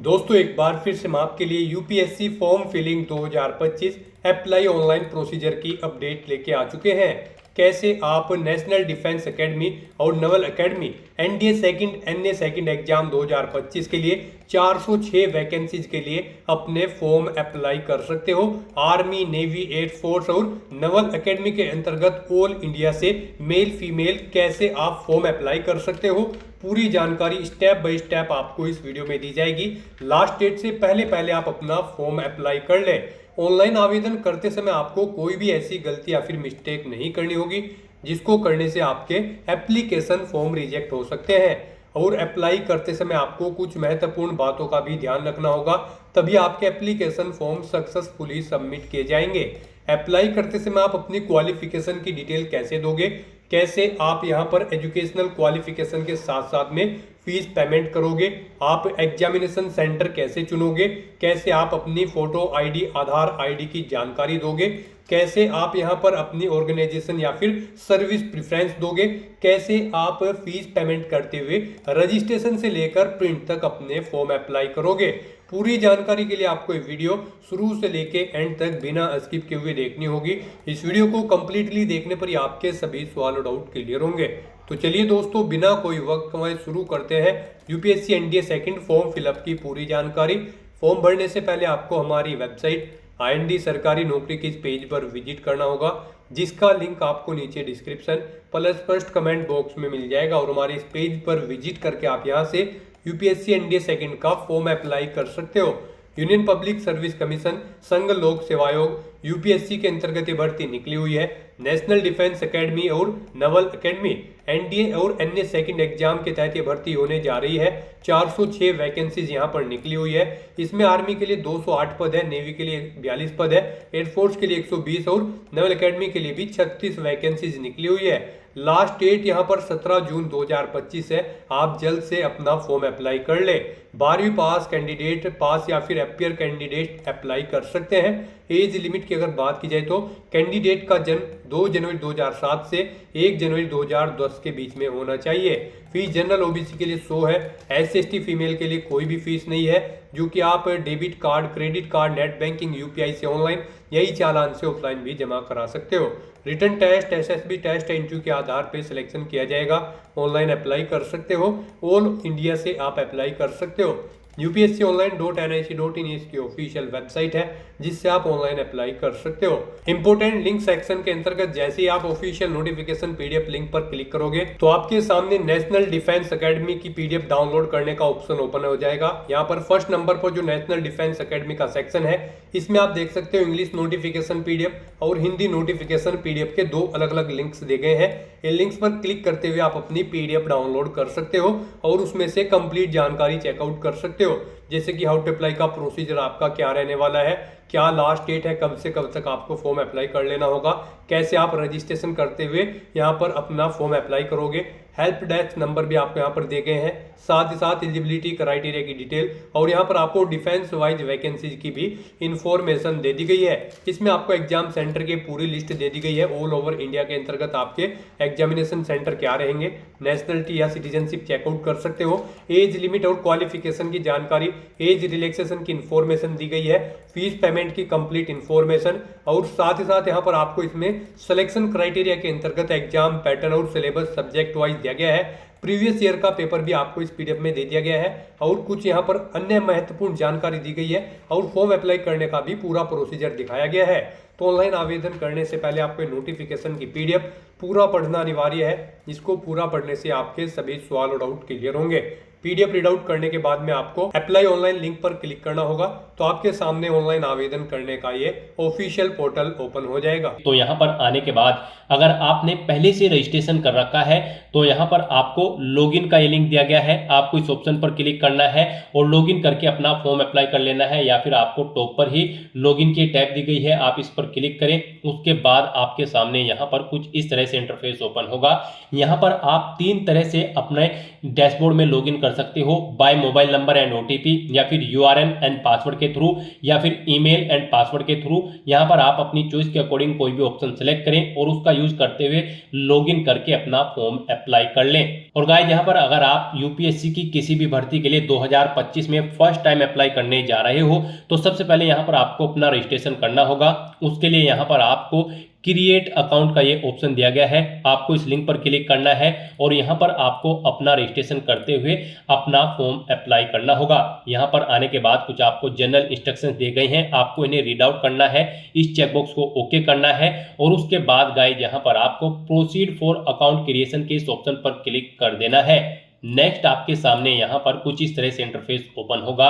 दोस्तों एक बार फिर से हम आपके लिए UPSC form filling 2025 apply online procedure की अपडेट लेके आ चुके हैं। कैसे आप नेशनल डिफेंस एकेडमी और naval academy NDA second NA second exam 2025 के लिए 406 वैकेंसीज के लिए अपने फॉर्म अप्लाई कर सकते हो। आर्मी, नेवी, एयरफोर्स और नवल एकेडमी के अंतर्गत ऑल इंडिया से मेल फीमेल कैसे आप फॉर्म अप्लाई कर सकते हो, पूरी जानकारी स्टेप बाय स्टेप आपको इस वीडियो में दी जाएगी। लास्ट डेट से पहले आप अपना फॉर्म अप्लाई कर लें। ऑनलाइन आवेदन करते समय आपको कोई भी ऐसी गलती या फिर मिस्टेक नहीं करनी होगी जिसको करने से आपके एप्लीकेशन फॉर्म रिजेक्ट हो सकते हैं। और अप्लाई करते समय आपको कुछ महत्वपूर्ण बातों का भी ध्यान रखना होगा, तभी आपके एप्लीकेशन फॉर्म सक्सेसफुली सबमिट किए जाएंगे। अप्लाई करते समय आप अपनी क्वालिफिकेशन की डिटेल कैसे दोगे, कैसे आप यहां पर एजुकेशनल क्वालिफिकेशन के साथ साथ में फीस पेमेंट करोगे, आप एग्जामिनेशन सेंटर कैसे चुनोगे, कैसे आप अपनी फोटो आईडी, आधार आईडी की जानकारी दोगे, कैसे आप यहां पर अपनी ऑर्गेनाइजेशन या फिर सर्विस प्रेफरेंस दोगे, कैसे आप फीस पेमेंट करते हुए रजिस्ट्रेशन से लेकर प्रिंट तक अपने फॉर्म अप्लाई करोगे। पूरी जानकारी के लिए आपको ये वीडियो शुरू से लेके एंड तक बिना स्किप किए हुए देखनी होगी। इस वीडियो को कंप्लीटली देखने पर ही आपके सभी सवाल और डाउट क्लियर होंगे। तो चलिए दोस्तों, बिना कोई वक्त गंवाए शुरू करते हैं UPSC NDA second form fill up की पूरी जानकारी। फॉर्म भरने से पहले आपको हमारी वेबसाइट आईएनडी सरकारी नौकरी के इस पेज पर विजिट करना होगा, जिसका लिंक आपको नीचे description plus first comment box में मिल जाएगा। और हमारे इस पेज पर विजिट करके आप यहाँ से यूपीएससी एनडीए सेकंड का फॉर्म अप्लाई कर सकते हो। यूनियन पब्लिक सर्विस कमीशन, संघ लोक सेवा आयोग, यूपीएससी के अंतर्गत ये भर्ती निकली हुई है। नेशनल डिफेंस एकेडमी और नवल एकेडमी एनडीए और एनए सेकंड एग्जाम के तहत ये भर्ती होने जा रही है। 406 वैकेंसीज यहाँ पर निकली हुई है। इसमें आर्मी के लिए 208 पद है, नेवी के लिए 42 पद है, एयरफोर्स के लिए 120 और नवल एकेडमी के लिए भी 36 वैकेंसीज निकली हुई है। लास्ट डेट यहाँ पर 17 जून 2025 है। आप जल्द से अपना फॉर्म अप्लाई कर ले। 12वीं पास कैंडिडेट, पास या फिर अपियर कैंडिडेट अप्लाई कर सकते हैं। एज लिमिट की अगर बात की जाए तो कैंडिडेट का जन्म 2 जनवरी 2007 से 1 जनवरी 2010 के बीच में होना चाहिए। फीस जनरल ओबीसी के लिए 100 है, एससी/एसटी फीमेल के लिए कोई भी फीस नहीं है, जो कि आप debit card, credit card, net banking, UPI से ऑनलाइन, यही चालान से ऑफलाइन भी जमा करा सकते हो। Written test, SSB test, interview के आधार पर सिलेक्शन किया जाएगा। ऑनलाइन अप्लाई कर सकते हो। ऑल इंडिया से आप अप्लाई कर सकते हो। upsconline.nic.in इसकी ऑफिशियल वेबसाइट है, जिससे आप ऑनलाइन अप्लाई कर सकते हो। इंपोर्टेंट लिंक सेक्शन के अंतर्गत जैसे ही आप ऑफिशियल नोटिफिकेशन पीडीएफ लिंक पर क्लिक करोगे तो आपके सामने नेशनल डिफेंस एकेडमी की पीडीएफ डाउनलोड करने का ऑप्शन ओपन हो जाएगा। यहाँ पर फर्स्ट नंबर पर जो नेशनल डिफेंस एकेडमी का सेक्शन है, इसमें आप देख सकते हो इंग्लिश नोटिफिकेशन पीडीएफ और हिंदी नोटिफिकेशन पीडीएफ के 2 अलग अलग लिंक्स दिए गए हैं। इन लिंक्स पर क्लिक करते हुए आप अपनी पीडीएफ डाउनलोड कर सकते हो और उसमें से कंप्लीट जानकारी चेकआउट कर सकते हो, जैसे कि हाउ टू अप्लाई का प्रोसीजर आपका क्या रहने वाला है, क्या लास्ट डेट है, कब से कब तक आपको फॉर्म अप्लाई कर लेना होगा, कैसे आप रजिस्ट्रेशन करते हुए यहाँ पर अपना फॉर्म अप्लाई करोगे। हेल्प डेस्क नंबर भी आपको यहाँ पर दिए गए हैं, साथ ही साथ एलिजिबिलिटी क्राइटेरिया की डिटेल और यहाँ पर आपको डिफेंस वाइज वैकेंसीज की भी इंफॉर्मेशन दे दी गई है। इसमें आपको एग्जाम सेंटर की पूरी लिस्ट दे दी गई है। ऑल ओवर इंडिया के अंतर्गत आपके एग्जामिनेशन सेंटर क्या रहेंगे, नेशनलिटी या सिटीजनशिप चेकआउट कर सकते हो। एज लिमिट और क्वालिफिकेशन की जानकारी, एज रिलैक्सेशन की इंफॉर्मेशन दी गई है, फीस पेमेंट की कंप्लीट इंफॉर्मेशन और साथ ही साथ यहाँ पर आपको इसमें सिलेक्शन क्राइटेरिया के अंतर्गत एग्जाम पैटर्न और सिलेबस सब्जेक्ट वाइज दिया गया है। प्रीवियस ईयर का पेपर भी आपको इस पीडीएफ में दे दिया गया है और कुछ यहाँ पर अन्य महत्वपूर्ण जानकारी दी गई है और फॉर्म अप्लाई करने का भी पूरा प्रोसीजर दिखाया गया है। तो ऑनलाइन आवेदन करने से पहले आपको नोटिफिकेशन की पीडीएफ पूरा पढ़ना अनिवार्य है, जिसको पूरा पढ़ने से आपके सभी सवाल और डाउट क्लियर होंगे। पीडीएफ रीड आउट करने के बाद में आपको अप्लाई ऑनलाइन लिंक पर क्लिक करना होगा, तो आपके सामने ऑनलाइन आवेदन करने का ये ऑफिशियल पोर्टल ओपन हो जाएगा। तो यहाँ पर आने के बाद अगर आपने पहले से रजिस्ट्रेशन कर रखा है तो यहाँ पर आपको लॉगिन का ये लिंक दिया गया है, आपको इस ऑप्शन पर क्लिक करना है और लॉगिन करके अपना फॉर्म अप्लाई कर लेना है, या फिर आपको टॉप पर ही लॉगिन की टैब दी गई है, आप इस पर क्लिक करें। उसके बाद आपके सामने यहाँ पर कुछ इस तरह से इंटरफेस ओपन होगा। यहाँ पर आप 3 तरह से अपने डैशबोर्ड में लॉगिन कर सकते हो by mobile number and OTP, या फिर यूआरएन एंड पासवर्ड के थ्रू, या फिर ईमेल एंड पासवर्ड के थ्रू। यहाँ पर आप अपनी चॉइस के अकॉर्डिंग कोई भी ऑप्शन सेलेक्ट करें और उसका यूज करते हुए लॉगिन करके अपना फॉर्म अप्लाई कर लें। और गाइस यहाँ पर अगर आप यूपीएससी की किसी भी भर्ती के लिए 2025 में फर्स्ट टाइम अप्लाई करने जा रहे हो तो सबसे पहले यहाँ पर आपको अपना रजिस्ट्रेशन करना होगा। उसके लिए यहाँ पर आपको क्रिएट अकाउंट का ये ऑप्शन दिया गया है, आपको इस लिंक पर क्लिक करना है और यहाँ पर आपको अपना रजिस्ट्रेशन करते हुए अपना फॉर्म अप्लाई करना होगा। यहाँ पर आने के बाद कुछ आपको जनरल इंस्ट्रक्शंस दिए गए हैं, आपको इन्हें रीड आउट करना है, इस चेकबॉक्स को ओके करना है और उसके बाद गाइस यहाँ पर आपको प्रोसीड फॉर अकाउंट क्रिएशन के इस ऑप्शन पर क्लिक कर देना है। नेक्स्ट आपके सामने यहाँ पर कुछ इस तरह से इंटरफेस ओपन होगा।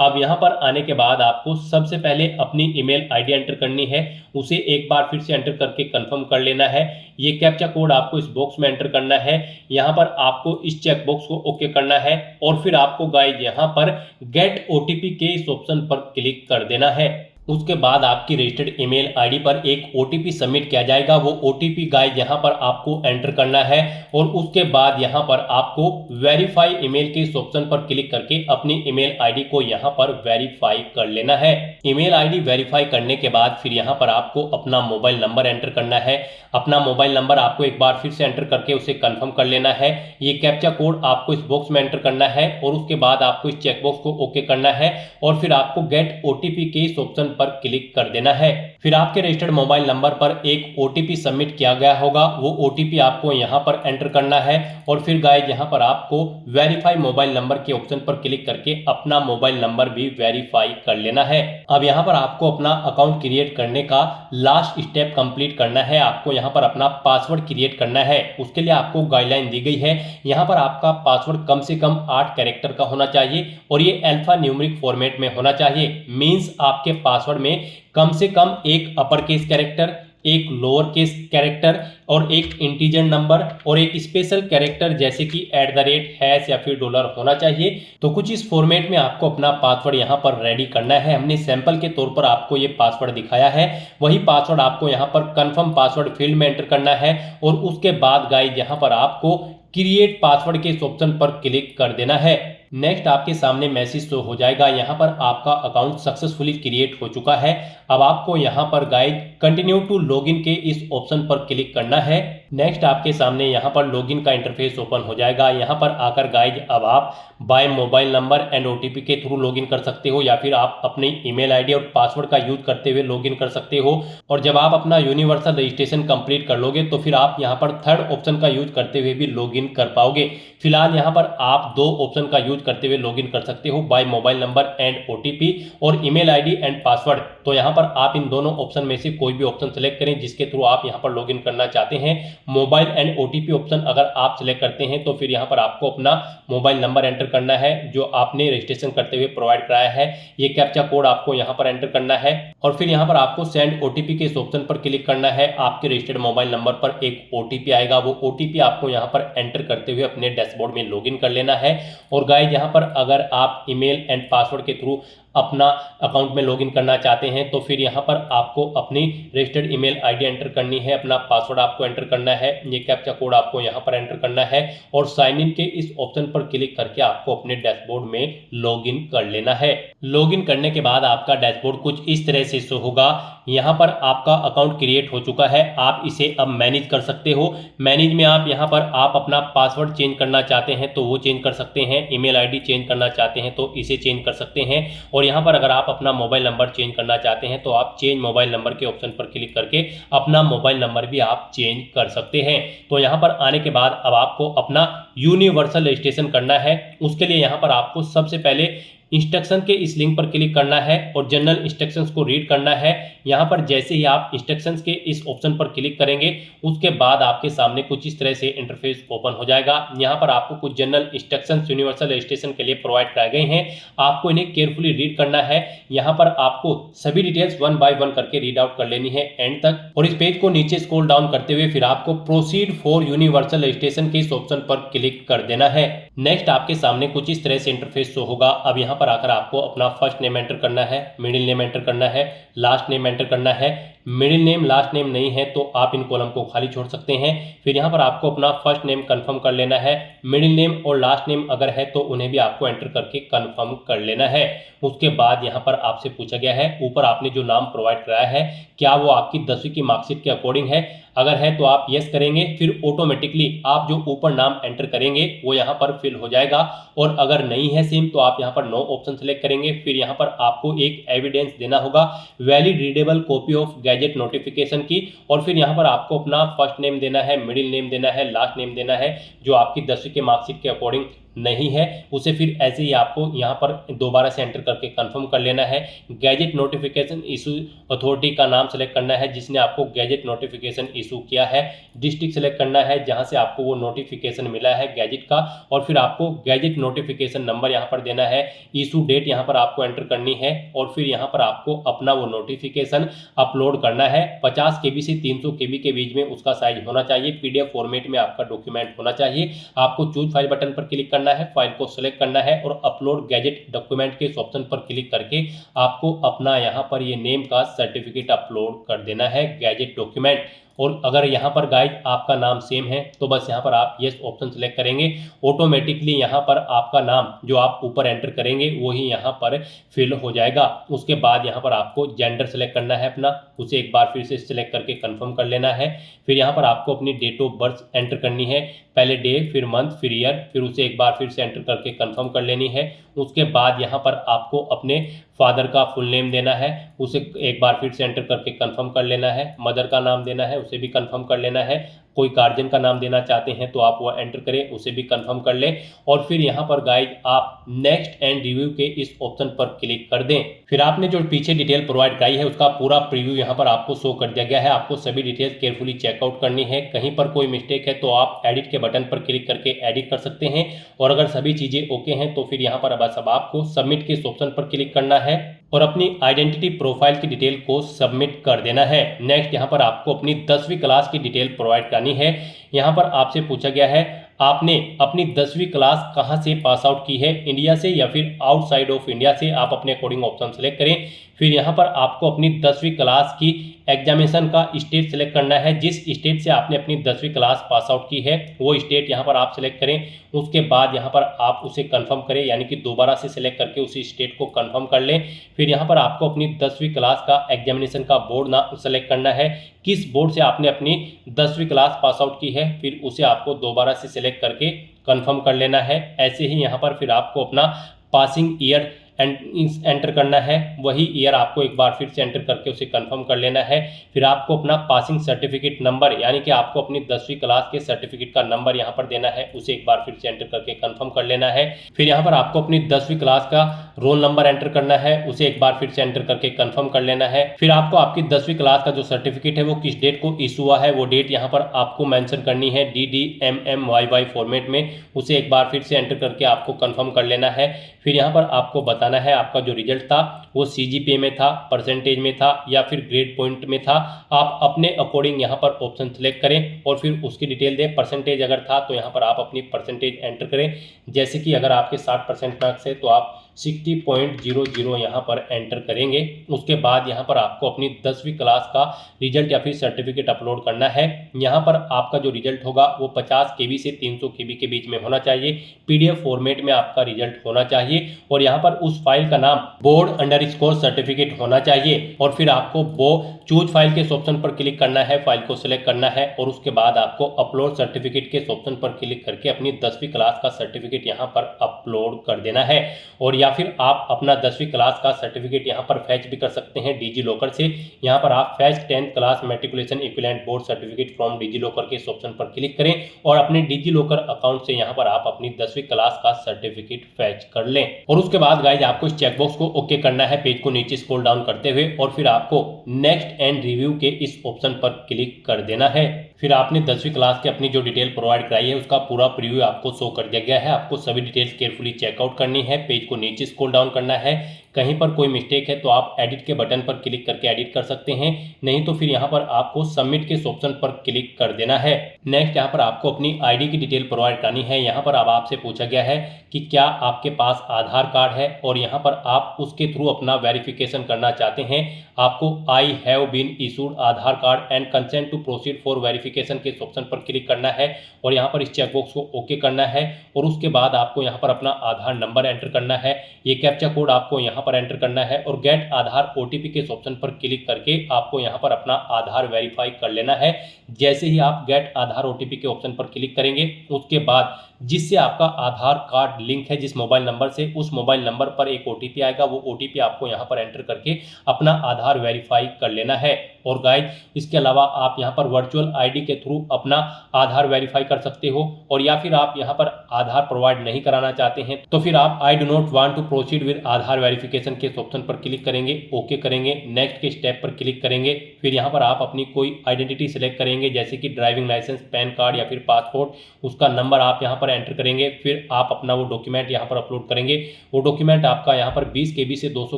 अब यहाँ पर आने के बाद आपको सबसे पहले अपनी ईमेल आईडी एंटर करनी है, उसे एक बार फिर से एंटर करके कंफर्म कर लेना है। ये कैप्चा कोड आपको इस बॉक्स में एंटर करना है, यहाँ पर आपको इस चेक बॉक्स को ओके करना है और फिर आपको गाइस यहाँ पर गेट ओटीपी के इस ऑप्शन पर क्लिक कर देना है। उसके बाद आपकी रजिस्टर्ड ईमेल आईडी पर एक ओटीपी सबमिट किया जाएगा। वो ओटीपी गाइस यहाँ पर आपको एंटर करना है और उसके बाद यहाँ पर आपको वेरीफाई ईमेल के इस ऑप्शन पर क्लिक करके अपनी ईमेल आईडी को यहाँ पर वेरीफाई कर लेना है। ईमेल आईडी वेरीफाई करने के बाद फिर यहाँ पर आपको अपना मोबाइल नंबर एंटर करना है। अपना मोबाइल नंबर आपको एक बार फिर से एंटर करके उसे कंफर्म कर लेना है। ये कैप्चा कोड आपको इस बॉक्स में एंटर करना है और उसके बाद आपको इस चेकबॉक्स को ओके करना है और फिर आपको गेट ओटीपी के इस ऑप्शन पर क्लिक कर देना है। फिर आपके रजिस्टर्ड मोबाइल नंबर पर एक ओटीपी सबमिट किया गया होगा, वो ओटीपी आपको यहाँ पर एंटर करना है और फिर गाइस यहाँ पर आपको वेरीफाई मोबाइल नंबर के ऑप्शन पर क्लिक करके अपना मोबाइल नंबर भी वेरीफाई कर लेना है। अब यहाँ पर आपको अपना अकाउंट क्रिएट करने का लास्ट स्टेप कंप्लीट करना है, आपको यहाँ पर अपना पासवर्ड क्रिएट करना है। उसके लिए आपको गाइडलाइन दी गई है, यहाँ पर आपका पासवर्ड कम से कम 8 कैरेक्टर का होना चाहिए और ये अल्फा न्यूमेरिक फॉर्मेट में होना चाहिए। मींस आपके पासवर्ड में कम से कम एक अपर केस कैरेक्टर, एक लोअर केस कैरेक्टर और एक इंटीजर नंबर और एक स्पेशल कैरेक्टर जैसे कि @ या फिर डॉलर होना चाहिए। तो कुछ इस फॉर्मेट में आपको अपना पासवर्ड यहाँ पर रेडी करना है। हमने सैंपल के तौर पर आपको ये पासवर्ड दिखाया है, वही पासवर्ड आपको यहाँ पर कंफर्म पासवर्ड फील्ड में एंटर करना है और उसके बाद गाइस यहाँ पर आपको क्रिएट पासवर्ड के इस ऑप्शन पर क्लिक कर देना है। नेक्स्ट आपके सामने मैसेज शो हो जाएगा, यहाँ पर आपका अकाउंट सक्सेसफुली क्रिएट हो चुका है। अब आपको यहाँ पर गाइस कंटिन्यू टू लॉगिन के इस ऑप्शन पर क्लिक करना है। नेक्स्ट आपके सामने यहाँ पर लॉगिन का इंटरफेस ओपन हो जाएगा। यहाँ पर आकर गाइस अब आप by mobile number and OTP के थ्रू लॉगिन कर सकते हो या फिर आप अपनी ईमेल आईडी और पासवर्ड का यूज करते हुए लॉगिन कर सकते हो। और जब आप अपना यूनिवर्सल रजिस्ट्रेशन कंप्लीट कर लोगे तो फिर आप यहाँ पर थर्ड ऑप्शन का यूज करते हुए भी लॉगिन कर पाओगे। फिलहाल यहाँ पर आप 2 ऑप्शन का यूज करते हुए लॉगिन कर सकते हो, by mobile number and OTP और ईमेल आईडी एंड पासवर्ड। तो यहाँ पर आप इन दोनों ऑप्शन में से कोई भी ऑप्शन सेलेक्ट करें जिसके थ्रू आप यहाँ पर लॉगिन करना चाहते हैं। मोबाइल एंड ओटीपी ऑप्शन अगर आप सिलेक्ट करते हैं तो फिर यहाँ पर आपको अपना मोबाइल नंबर एंटर करना है जो आपने रजिस्ट्रेशन करते हुए प्रोवाइड कराया है। ये कैप्चा कोड आपको यहाँ पर एंटर करना है और फिर यहाँ पर आपको सेंड ओटीपी के इस ऑप्शन पर क्लिक करना है। आपके रजिस्टर्ड मोबाइल नंबर पर एक ओटीपी आएगा, वो ओटीपी आपको यहाँ पर एंटर करते हुए अपने डैशबोर्ड में लॉगिन कर लेना है। और गाइस यहाँ पर अगर आप ईमेल एंड पासवर्ड के थ्रू अपना अकाउंट में लॉगिन करना चाहते हैं तो फिर यहाँ पर आपको अपनी रजिस्टर्ड ईमेल आईडी एंटर करनी है, अपना पासवर्ड आपको एंटर करना है, ये कैप्चा कोड आपको यहाँ पर एंटर करना है और साइन इन के इस ऑप्शन पर क्लिक करके आपको अपने डैशबोर्ड में लॉगिन कर लेना है। लॉगिन करने के बाद आपका डैशबोर्ड कुछ इस तरह से शो होगा। यहाँ पर आपका अकाउंट क्रिएट हो चुका है, आप इसे अब मैनेज कर सकते हो। मैनेज में आप यहाँ पर आप अपना पासवर्ड चेंज करना चाहते हैं तो वो चेंज कर सकते हैं, ईमेल आईडी चेंज करना चाहते हैं तो इसे चेंज कर सकते हैं और यहाँ पर अगर आप अपना मोबाइल नंबर चेंज करना चाहते हैं तो आप चेंज मोबाइल नंबर के ऑप्शन पर क्लिक करके अपना मोबाइल नंबर भी आप चेंज कर सकते हैं। तो यहाँ पर आने के बाद अब आपको अपना यूनिवर्सल रजिस्ट्रेशन करना है। उसके लिए यहाँ पर आपको सबसे पहले इंस्ट्रक्शन के इस लिंक पर क्लिक करना है और जनरल इंस्ट्रक्शंस को रीड करना है। यहाँ पर जैसे ही आप इंस्ट्रक्शंस के इस ऑप्शन पर क्लिक करेंगे उसके बाद आपके सामने कुछ इस तरह से इंटरफेस ओपन हो जाएगा। यहाँ पर आपको कुछ जनरल इंस्ट्रक्शंस यूनिवर्सल रजिस्ट्रेशन के लिए प्रोवाइड कराए गए हैं, आपको इन्हें केयरफुली रीड करना है। यहाँ पर आपको सभी डिटेल्स 1 बाय 1 करके रीड आउट कर लेनी है एंड तक और इस पेज को नीचे स्क्रॉल डाउन करते हुए फिर आपको प्रोसीड फॉर यूनिवर्सल रजिस्ट्रेशन के इस ऑप्शन पर क्लिक कर देना है। नेक्स्ट आपके सामने कुछ इस तरह से इंटरफेस शो होगा। अब यहाँ पर आकर आपको अपना फर्स्ट नेम एंटर करना है, मिडिल नेम एंटर करना है, लास्ट नेम एंटर करना है। मिडिल नेम लास्ट नेम नहीं है तो आप इन कॉलम को खाली छोड़ सकते हैं। फिर यहाँ पर आपको अपना फर्स्ट नेम कंफर्म कर लेना है। मिडिल नेम और लास्ट नेम अगर है तो उन्हें भी आपको एंटर करके कंफर्म कर लेना है। उसके बाद यहाँ पर आपसे पूछा गया है ऊपर आपने जो नाम प्रोवाइड कराया है क्या वो आपकी 10वीं की मार्कशीट के अकॉर्डिंग है। अगर है तो आप यस करेंगे, फिर ऑटोमेटिकली आप जो ऊपर नाम एंटर करेंगे वो यहाँ पर फिल हो जाएगा। और अगर नहीं है सेम तो आप यहाँ पर नो ऑप्शन सेलेक्ट करेंगे। फिर यहाँ पर आपको एक एविडेंस देना होगा, valid readable copy of gadget notification की। और फिर यहाँ पर आपको अपना फर्स्ट नेम देना है, मिडिल नेम देना है, लास्ट नेम देना है। जो आपकी 10वीं के मार्कशीट के अकॉर्डिंग नहीं है उसे फिर ऐसे ही आपको यहाँ पर दोबारा से एंटर करके कंफर्म कर लेना है। गैजेट नोटिफिकेशन इशू अथॉरिटी का नाम सेलेक्ट करना है जिसने आपको गैजेट नोटिफिकेशन इशू किया है। डिस्ट्रिक्ट सेलेक्ट करना है जहां से आपको वो नोटिफिकेशन मिला है गैजेट का। और फिर आपको गैजेट नोटिफिकेशन नंबर यहाँ पर देना है। इशू डेट यहाँ पर आपको एंटर करनी है। और फिर यहाँ पर आपको अपना वो नोटिफिकेशन अपलोड करना है। 50 KB से 300 KB के बीच में उसका साइज होना चाहिए। PDF फॉर्मेट में आपका डॉक्यूमेंट होना चाहिए। आपको चूज फाइल बटन पर क्लिक करना है, फाइल को सिलेक्ट करना है और अपलोड गैजेट डॉक्यूमेंट के इस ऑप्शन पर क्लिक करके आपको अपना यहाँ पर ये नेम का सर्टिफिकेट अपलोड कर देना है गैजेट डॉक्यूमेंट। और अगर यहाँ पर गाइज आपका नाम सेम है तो बस यहाँ पर आप यस ऑप्शन सेलेक्ट करेंगे। ऑटोमेटिकली यहाँ पर आपका नाम जो आप ऊपर एंटर करेंगे वही यहाँ पर फिल हो जाएगा। उसके बाद यहाँ पर आपको जेंडर सेलेक्ट करना है अपना, उसे एक बार फिर से सिलेक्ट करके कंफर्म कर लेना है। फिर यहाँ पर आपको अपनी डेट ऑफ बर्थ एंटर करनी है, पहले डे फिर मंथ फिर ईयर, फिर उसे एक बार फिर से एंटर करके कंफर्म कर लेनी है। उसके बाद यहाँ पर आपको अपने फादर का फुल नेम देना है, उसे एक बार फिर से एंटर करके कंफर्म कर लेना है। मदर का नाम देना है, उसे भी कंफर्म कर लेना है। कोई गार्जियन का नाम देना चाहते हैं तो आप वो एंटर करें, उसे भी कंफर्म कर लें। और फिर यहाँ पर गाइज आप नेक्स्ट एंड रिव्यू के इस ऑप्शन पर क्लिक कर दें। फिर आपने जो पीछे डिटेल प्रोवाइड कराई है उसका पूरा प्रीव्यू यहाँ पर आपको शो कर दिया गया है। आपको सभी डिटेल्स केयरफुली चेकआउट करनी है। कहीं पर कोई मिस्टेक है तो आप एडिट के बटन पर क्लिक करके एडिट कर सकते हैं। और अगर सभी चीजें ओके हैं तो फिर यहाँ पर बस अब आपको सबमिट के इस ऑप्शन पर क्लिक करना है और अपनी आइडेंटिटी प्रोफाइल की डिटेल को सबमिट कर देना है। नेक्स्ट यहाँ पर आपको अपनी 10वीं क्लास की डिटेल प्रोवाइड करनी है। यहाँ पर आपसे पूछा गया है आपने अपनी 10वीं क्लास कहाँ से पास आउट की है, इंडिया से या फिर आउटसाइड ऑफ इंडिया से। आप अपने अकॉर्डिंग ऑप्शन सेलेक्ट करें। फिर यहाँ पर आपको अपनी 10वीं क्लास की एग्जामिनेशन का स्टेट सेलेक्ट करना है। जिस स्टेट से आपने अपनी 10वीं क्लास पास आउट की है वो स्टेट यहाँ पर आप सेलेक्ट करें। उसके बाद यहाँ पर आप उसे कंफर्म करें, यानी कि दोबारा से सिलेक्ट करके उसी स्टेट को कंफर्म कर लें। फिर यहाँ पर आपको अपनी 10वीं क्लास का एग्जामिनेशन का बोर्ड ना सेलेक्ट करना है, किस बोर्ड से आपने अपनी 10वीं क्लास पास आउट की है, फिर उसे आपको दोबारा से सिलेक्ट करके कंफर्म कर लेना है। ऐसे ही यहाँ पर फिर आपको अपना पासिंग ईयर एंटर करना है, वही ईयर आपको एक बार फिर से एंटर करके उसे कंफर्म कर लेना है। फिर आपको अपना पासिंग सर्टिफिकेट नंबर, यानी कि आपको अपनी 10वीं क्लास के सर्टिफिकेट का नंबर यहाँ पर देना है, उसे एक बार फिर से एंटर करके कंफर्म कर लेना है। फिर यहाँ पर आपको अपनी 10वीं क्लास का रोल नंबर एंटर करना है, उसे एक बार फिर से एंटर करके कंफर्म कर लेना है। फिर आपको आपकी 10वीं क्लास का जो सर्टिफिकेट है वो किस डेट को इशू हुआ है वो डेट यहाँ पर आपको मेंशन करनी है DDMMYY फॉर्मेट में, उसे एक बार फिर से एंटर करके आपको कंफर्म कर लेना है। फिर यहाँ पर आपको बताना है आपका जो रिजल्ट था वो CGPA में था, परसेंटेज में था या फिर ग्रेड पॉइंट में था। आप अपने अकॉर्डिंग यहाँ पर ऑप्शन सेलेक्ट करें और फिर उसकी डिटेल दें। परसेंटेज अगर था तो यहाँ पर आप अपनी परसेंटेज एंटर करें, जैसे कि अगर आपके 60% मार्क्स है तो आप 60.00 यहाँ पर एंटर करेंगे। उसके बाद यहाँ पर आपको अपनी 10वीं क्लास का रिजल्ट या फिर सर्टिफिकेट अपलोड करना है। यहाँ पर आपका जो रिजल्ट होगा वो 50 KB से 300 KB के बीच में होना चाहिए। PDF फॉर्मेट में आपका रिजल्ट होना चाहिए और यहाँ पर उस फाइल का नाम बोर्ड_स्कोर सर्टिफिकेट होना चाहिए। और फिर आपको वो चूज फाइल के ऑप्शन पर क्लिक करना है, फाइल को सिलेक्ट करना है और उसके बाद आपको अपलोड सर्टिफिकेट के ऑप्शन पर क्लिक करके अपनी 10वीं क्लास का सर्टिफिकेट यहाँ पर अपलोड कर देना है। और या फिर आप अपना 10वीं क्लास का सर्टिफिकेट यहाँ पर फैच भी कर सकते हैं डिजी लॉकर से। यहाँ पर आप fetch 10th class matriculation equivalent board certificate from DigiLocker के इस ऑप्शन पर क्लिक करें और अपने डिजी लॉकर अकाउंट से यहाँ पर आप अपनी 10वीं क्लास का सर्टिफिकेट फैच कर लें। और उसके बाद गाइज आपको इस चेकबॉक्स को ओके करना है पेज को नीचे स्क्रॉल डाउन करते हुए और फिर आपको नेक्स्ट एंड रिव्यू के इस ऑप्शन पर क्लिक कर देना है। फिर आपने 10वीं क्लास की अपनी जो डिटेल प्रोवाइड कराई है उसका पूरा प्रीव्यू आपको शो कर दिया गया है। आपको सभी डिटेल्स केयरफुली चेकआउट करनी है, पेज को नीचे स्क्रॉल डाउन करना है, कहीं पर कोई मिस्टेक है तो आप एडिट के बटन पर क्लिक करके एडिट कर सकते हैं, नहीं तो फिर यहाँ पर आपको सबमिट के ऑप्शन पर क्लिक कर देना है। नेक्स्ट यहाँ पर आपको अपनी आईडी की डिटेल प्रोवाइड करनी है। यहाँ पर अब आपसे पूछा गया है कि क्या आपके पास आधार कार्ड है और यहाँ पर आप उसके थ्रू अपना वेरिफिकेशन करना चाहते हैं। आपको I have been issued Aadhaar card and consent to proceed for verification के ऑप्शन पर क्लिक करना है और यहाँ पर इस चेकबॉक्स को ओके करना है और उसके बाद आपको यहाँ पर अपना आधार नंबर एंटर करना है। ये कैप्चा कोड आपको यहाँ पर एंटर करना है और गेट आधार ओटीपी के ऑप्शन पर क्लिक करके आपको यहाँ पर अपना आधार वेरीफाई कर लेना है। जैसे ही आप गेट आधार ओटीपी के ऑप्शन पर क्लिक करेंगे उसके बाद जिससे आपका आधार कार्ड लिंक है जिस मोबाइल नंबर से, उस मोबाइल नंबर पर एक ओटीपी आएगा। वो ओटीपी आपको यहाँ पर एंटर करके अपना आधार वेरीफाई कर लेना है। और गाइज इसके अलावा आप यहाँ पर वर्चुअल आईडी के थ्रू अपना आधार वेरीफाई कर सकते हो और या फिर आप यहाँ पर आधार प्रोवाइड नहीं कराना चाहते हैं तो फिर आप I do not want to proceed with Aadhaar verification के ऑप्शन पर क्लिक करेंगे, ओके करेंगे, नेक्स्ट के स्टेप पर क्लिक करेंगे। फिर यहाँ पर आप अपनी कोई आइडेंटिटी सेलेक्ट करेंगे जैसे कि ड्राइविंग लाइसेंस, पैन कार्ड या फिर पासपोर्ट, उसका नंबर आप यहाँ पर एंटर करेंगे। फिर आप अपना वो डॉक्यूमेंट यहाँ पर अपलोड करेंगे। वो डॉक्यूमेंट आपका यहाँ पर 20 KB से 200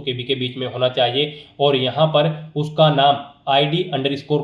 KB के बीच में होना चाहिए और यहाँ पर उसका नाम ID_,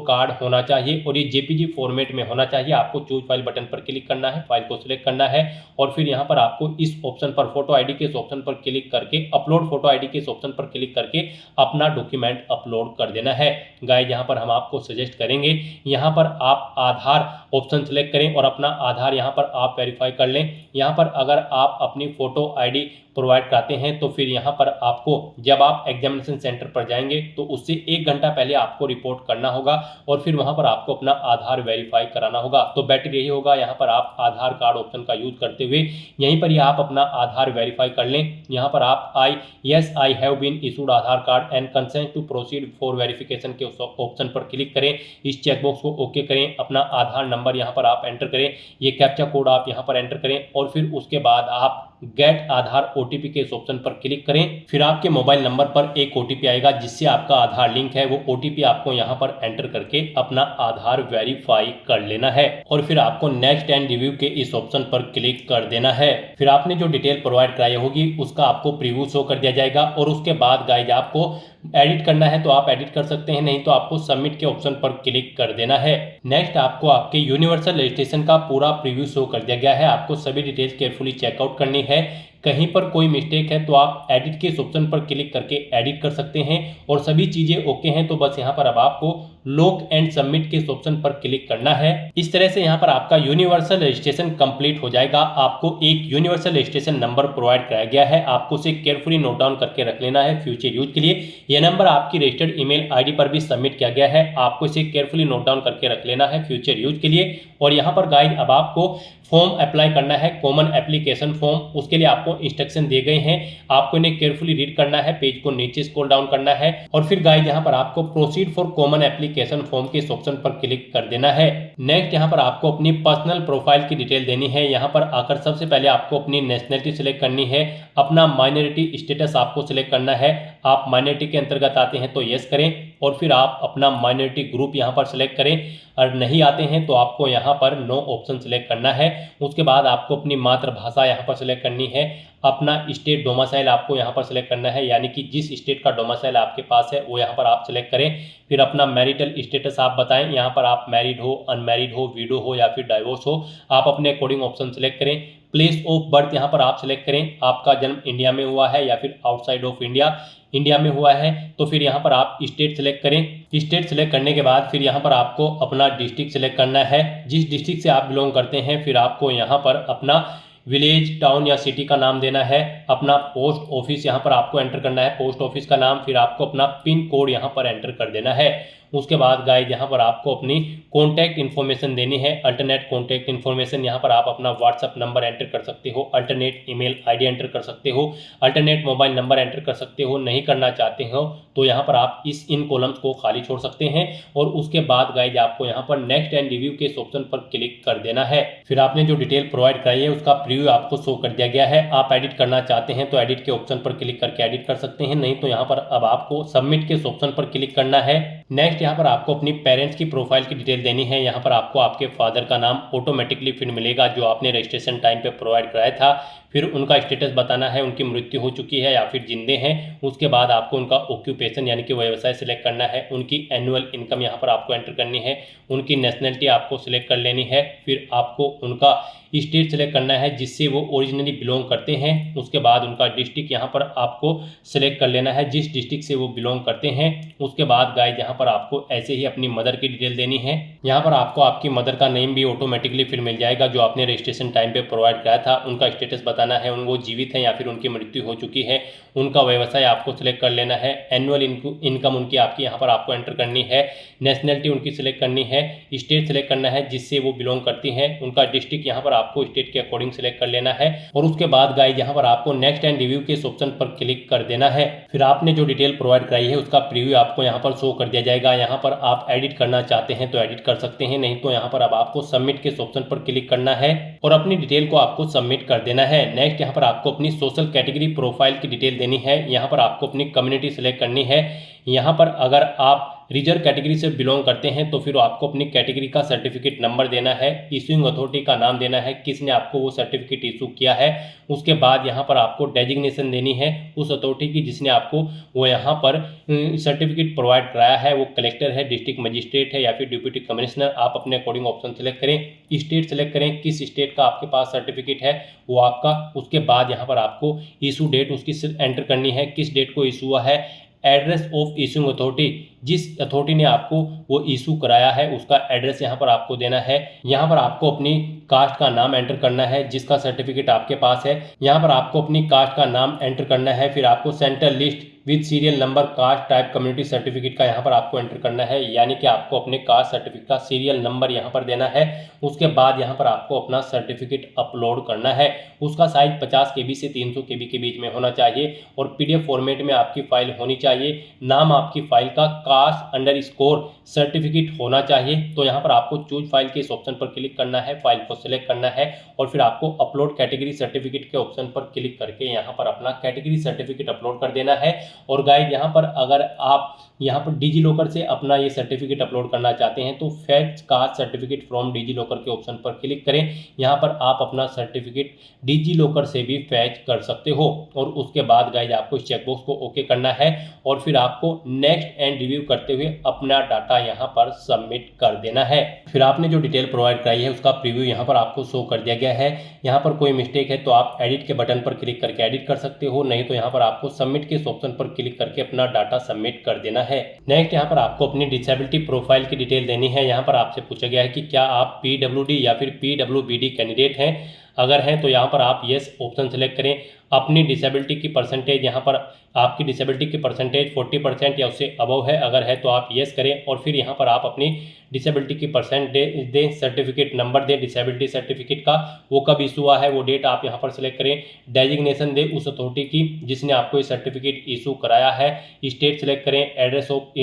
कार्ड होना चाहिए और ये JPG फॉर्मेट में होना चाहिए। आपको चूज फाइल बटन पर क्लिक करना है, फाइल को सिलेक्ट करना है और फिर यहाँ पर आपको इस ऑप्शन पर फोटो आईडी के ऑप्शन पर क्लिक करके अपलोड फोटो आईडी के ऑप्शन पर क्लिक करके अपना डॉक्यूमेंट अपलोड कर देना है। गाइस यहाँ पर हम आपको सजेस्ट करेंगे यहाँ पर आप आधार ऑप्शन सेलेक्ट करें और अपना आधार यहाँ पर आप वेरीफाई कर लें। यहाँ पर अगर आप अपनी फोटो आईडी प्रोवाइड कराते हैं तो फिर यहाँ पर आपको जब आप एग्जामिनेशन सेंटर पर जाएंगे तो उससे 1 घंटा पहले आपको रिपोर्ट करना होगा और फिर वहाँ पर आपको अपना आधार वेरीफाई कराना होगा। तो बेटर यही होगा यहाँ पर आप आधार कार्ड ऑप्शन का यूज करते हुए यहीं पर ही आप अपना आधार वेरीफाई कर लें। यहाँ पर आप I have been issued Aadhaar card and consent to proceed for verification के ऑप्शन पर क्लिक करें, इस चेकबॉक्स को ओके करें, अपना आधार नंबर यहाँ पर आप एंटर करें, ये कैप्चा कोड आप यहाँ पर एंटर करें और फिर उसके बाद आप गेट आधार ओटीपी के ऑप्शन पर क्लिक करें। फिर आपके मोबाइल नंबर पर एक ओटीपी आएगा जिससे आपका आधार लिंक है। वो ओटीपी आपको यहाँ पर एंटर करके अपना आधार वेरीफाई कर लेना है और फिर आपको नेक्स्ट एंड रिव्यू के इस ऑप्शन पर क्लिक कर देना है। फिर आपने जो डिटेल प्रोवाइड कराई होगी उसका आपको प्रीव्यू शो कर दिया जाएगा और उसके बाद गाइज आपको एडिट करना है तो आप एडिट कर सकते हैं, नहीं तो आपको सबमिट के ऑप्शन पर क्लिक कर देना है। नेक्स्ट आपको आपके यूनिवर्सल रजिस्ट्रेशन का पूरा प्रीव्यू शो कर दिया गया है। आपको सभी डिटेल्स केयरफुली चेकआउट करनी है। कहीं पर कोई मिस्टेक है तो आप एडिट के ऑप्शन पर क्लिक करके एडिट कर सकते हैं और सभी चीजें ओके हैं तो बस यहाँ पर अब आपको लॉक एंड सबमिट के ऑप्शन पर क्लिक करना है। इस तरह से यहाँ पर आपका यूनिवर्सल रजिस्ट्रेशन कंप्लीट हो जाएगा। आपको एक यूनिवर्सल रजिस्ट्रेशन नंबर प्रोवाइड कराया गया है, आपको उसे केयरफुली नोट डाउन करके रख लेना है फ्यूचर यूज के लिए। यह नंबर आपकी रजिस्टर्ड ईमेल आईडी पर भी सबमिट किया गया है, आपको इसे केयरफुली नोट डाउन करके रख लेना है फ्यूचर यूज के लिए। और यहाँ पर गाइड अब आपको फॉर्म अप्लाई करना है, कॉमन एप्लीकेशन फॉर्म। उसके लिए आपको इंस्ट्रक्शन दिए गए हैं, आपको इन्हें केयरफुली रीड करना है, पेज को नीचे स्क्रॉल डाउन करना है और फिर गाइड यहाँ पर आपको proceed for common application form के ऑप्शन पर क्लिक कर देना है। नेक्स्ट यहाँ पर आपको अपनी पर्सनल प्रोफाइल की डिटेल देनी है। यहाँ पर आकर सबसे पहले आपको अपनी नेशनलिटी सिलेक्ट करनी है, अपना माइनॉरिटी स्टेटस आपको सिलेक्ट करना है। आप माइनॉरिटी के अंतर्गत आते हैं तो यस करें और फिर आप अपना माइनॉरिटी ग्रुप यहाँ पर सिलेक्ट करें, और नहीं आते हैं तो आपको यहाँ पर नो ऑप्शन सिलेक्ट करना है। उसके बाद आपको अपनी मातृभाषा यहाँ पर सिलेक्ट करनी है, अपना स्टेट डोमिसाइल आपको यहाँ पर सिलेक्ट करना है, यानी कि जिस स्टेट का डोमिसाइल आपके पास है वो यहाँ पर आप सिलेक्ट करें। फिर अपना मैरिटल स्टेटस आप बताएं, यहाँ पर आप मैरिड हो, अनमैरिड हो, विडो हो या फिर डाइवोर्स हो, आप अपने अकॉर्डिंग ऑप्शन सिलेक्ट करें। प्लेस ऑफ बर्थ यहाँ पर आप सिलेक्ट करें, आपका जन्म इंडिया में हुआ है या फिर आउटसाइड ऑफ इंडिया में हुआ है तो फिर यहाँ पर आप स्टेट सिलेक्ट करें। स्टेट सिलेक्ट करने के बाद फिर यहाँ पर आपको अपना डिस्ट्रिक्ट सिलेक्ट करना है, जिस डिस्ट्रिक्ट से आप बिलोंग करते हैं। फिर आपको यहाँ पर अपना विलेज, टाउन या सिटी का नाम देना है, अपना पोस्ट ऑफिस यहाँ पर आपको एंटर करना है, पोस्ट ऑफिस का नाम, फिर आपको अपना पिन कोड यहाँ पर एंटर कर देना है। उसके बाद गाइस यहाँ पर आपको अपनी कॉन्टैक्ट इन्फॉर्मेशन देनी है, अल्टरनेट कॉन्टैक्ट इन्फॉर्मेशन। यहाँ पर आप अपना व्हाट्सअप नंबर एंटर कर सकते हो, अल्टरनेट ईमेल आईडी एंटर कर सकते हो, अल्टरनेट मोबाइल नंबर एंटर कर सकते हो। नहीं करना चाहते हो तो यहाँ पर आप इन कॉलम्स को खाली छोड़ सकते हैं और उसके बाद गाइस आपको यहाँ पर नेक्स्ट एंड रिव्यू के ऑप्शन पर क्लिक कर देना है। फिर आपने जो डिटेल प्रोवाइड कराई है उसका प्रीव्यू आपको शो कर दिया गया है। आप एडिट करना चाहते हैं तो एडिट के ऑप्शन पर क्लिक करके एडिट कर सकते हैं, नहीं तो यहाँ पर अब आपको सबमिट के ऑप्शन पर क्लिक करना है। नेक्स्ट यहाँ पर आपको अपनी पेरेंट्स की प्रोफाइल की डिटेल देनी है। यहाँ पर आपको आपके फादर का नाम ऑटोमेटिकली फिर मिलेगा जो आपने रजिस्ट्रेशन टाइम पे प्रोवाइड कराया था। फिर उनका स्टेटस बताना है, उनकी मृत्यु हो चुकी है या फिर जिंदे हैं। उसके बाद आपको उनका ऑक्यूपेशन यानी कि व्यवसाय सिलेक्ट करना है। उनकी एनुअल इनकम यहाँ पर आपको एंटर करनी है। उनकी नेशनलिटी आपको सिलेक्ट कर लेनी है। फिर आपको उनका स्टेट सेलेक्ट करना है जिससे वो ओरिजिनली बिलोंग करते हैं। उसके बाद उनका डिस्ट्रिक्ट यहाँ पर आपको सिलेक्ट कर लेना है जिस डिस्ट्रिक्ट से वो बिलोंग करते हैं। उसके बाद गाइस यहाँ पर आपको ऐसे ही अपनी मदर की डिटेल देनी है। यहाँ पर आपको आपकी मदर का नेम भी ऑटोमेटिकली फिर मिल जाएगा जो आपने रजिस्ट्रेशन टाइम पे प्रोवाइड कराया था। उनका स्टेटस बताना है, वो जीवित हैं या फिर उनकी मृत्यु हो चुकी है। उनका व्यवसाय आपको सिलेक्ट कर लेना है। एनुअल इनकम उनकी आपकी यहाँ पर आपको एंटर करनी है। नेशनलिटी उनकी सिलेक्ट करनी है। स्टेट सिलेक्ट करना है जिससे वो बिलोंग करती हैं। उनका डिस्ट्रिक्ट यहाँ पर आपको स्टेट के अकॉर्डिंग सिलेक्ट कर लेना है। और उसके बाद गाइस यहाँ पर आपको नेक्स्ट एंड रिव्यू के इस ऑप्शन पर क्लिक कर देना है। फिर आपने जो डिटेल प्रोवाइड कराई है उसका प्रीव्यू आपको यहाँ पर शो कर दिया जाएगा। यहाँ पर आप एडिट करना चाहते हैं तो एडिट कर सकते हैं, नहीं तो यहाँ पर अब आपको सबमिट के इस ऑप्शन पर क्लिक करना है और अपनी डिटेल को आपको सबमिट कर देना है। नेक्स्ट यहाँ पर आपको अपनी सोशल कैटेगरी प्रोफाइल की डिटेल देनी है। यहाँ पर आपको अपनी कम्युनिटी सिलेक्ट करनी है। यहाँ पर अगर आप रिजर्व कैटेगरी से बिलोंग करते हैं तो फिर आपको अपनी कैटेगरी का सर्टिफिकेट नंबर देना है। इशूइंग अथॉरिटी का नाम देना है, किसने आपको वो सर्टिफिकेट इशू किया है। उसके बाद यहाँ पर आपको डेजिग्नेशन देनी है उस अथॉरिटी की जिसने आपको वो यहाँ पर सर्टिफिकेट प्रोवाइड कराया है। वो कलेक्टर है, डिस्ट्रिक्ट मजिस्ट्रेट है या फिर डिप्टी कमिश्नर। आप अपने अकॉर्डिंग ऑप्शन सेलेक्ट करें। स्टेट सेलेक्ट करें, किस स्टेट का आपके पास सर्टिफिकेट है वो आपका। उसके बाद यहाँ पर आपको इशू डेट उसकी एंटर करनी है, किस डेट को इशू हुआ है। एड्रेस ऑफ इशूइंग अथॉरिटी, जिस अथॉरिटी ने आपको वो इशू कराया है उसका एड्रेस यहाँ पर आपको देना है। यहाँ पर आपको अपनी कास्ट का नाम एंटर करना है जिसका सर्टिफिकेट आपके पास है। यहाँ पर आपको अपनी कास्ट का नाम एंटर करना है। फिर आपको central list with serial number caste type community certificate का यहाँ पर आपको एंटर करना है, यानी कि आपको अपने कास्ट सर्टिफिकेट का सीरियल नंबर यहाँ पर देना है। उसके बाद यहाँ पर आपको अपना सर्टिफिकेट अपलोड करना है। उसका साइज 50 KB से 300 KB के बीच में होना चाहिए और PDF फॉर्मेट में आपकी फाइल होनी चाहिए। नाम आपकी फाइल का कास्ट_सर्टिफिकेट होना चाहिए। तो यहाँ पर आपको चूज फाइल के इस ऑप्शन पर क्लिक करना है, फाइल को सिलेक्ट करना है और फिर आपको अपलोड कैटेगरी सर्टिफिकेट के ऑप्शन पर क्लिक करके यहाँ पर अपना कैटेगरी सर्टिफिकेट अपलोड कर देना है। और गाइस यहाँ पर अगर आप यहाँ पर डिजी लॉकर से अपना ये सर्टिफिकेट अपलोड करना चाहते हैं तो fetch caste certificate from DigiLocker के ऑप्शन पर क्लिक करें। यहाँ पर आप अपना सर्टिफिकेट डिजी लॉकर से भी फैच कर सकते हो। और उसके बाद गाइस आपको इस चेकबॉक्स को ओके करना है और फिर आपको नेक्स्ट एंड रिव्यू करते हुए अपना डाटा यहाँ पर सबमिट कर देना है। फिर आपने जो डिटेल प्रोवाइड कराई है उसका प्रीव्यू यहाँ पर आपको शो कर दिया गया है। यहाँ पर कोई मिस्टेक है तो आप एडिट के बटन पर क्लिक करके एडिट कर सकते हो, नहीं तो यहाँ पर आपको सबमिट के इस ऑप्शन पर क्लिक करके अपना डाटा सबमिट कर देना है। नेक्स्ट यहाँ पर आपको अपनी डिसेबिलिटी प्रोफाइल की डिटेल देनी है। यहाँ पर आपसे पूछा गया है कि क्या आप PWD या फिर PWBD कैंडिडेट हैं। अगर हैं तो यहाँ पर आप यस ऑप्शन सेलेक्ट करें। अपनी डिसेबिलिटी की परसेंटेज, यहाँ पर आपकी डिसेबिलिटी की परसेंटेज 40% या उससे अबव है, अगर है तो आप यस करें और फिर यहाँ पर आप अपनी डिसेबिलिटी की परसेंटेज दें, सर्टिफिकेट नंबर दें डिसेबिलिटी सर्टिफिकेट का, वो कब इशू हुआ है वो डेट आप यहाँ पर सिलेक्ट करें। डेजिग्नेशन दें उस अथॉरिटी की जिसने आपको ये सर्टिफिकेट इशू कराया है। स्टेट सेलेक्ट करें। एड्रेस ऑफ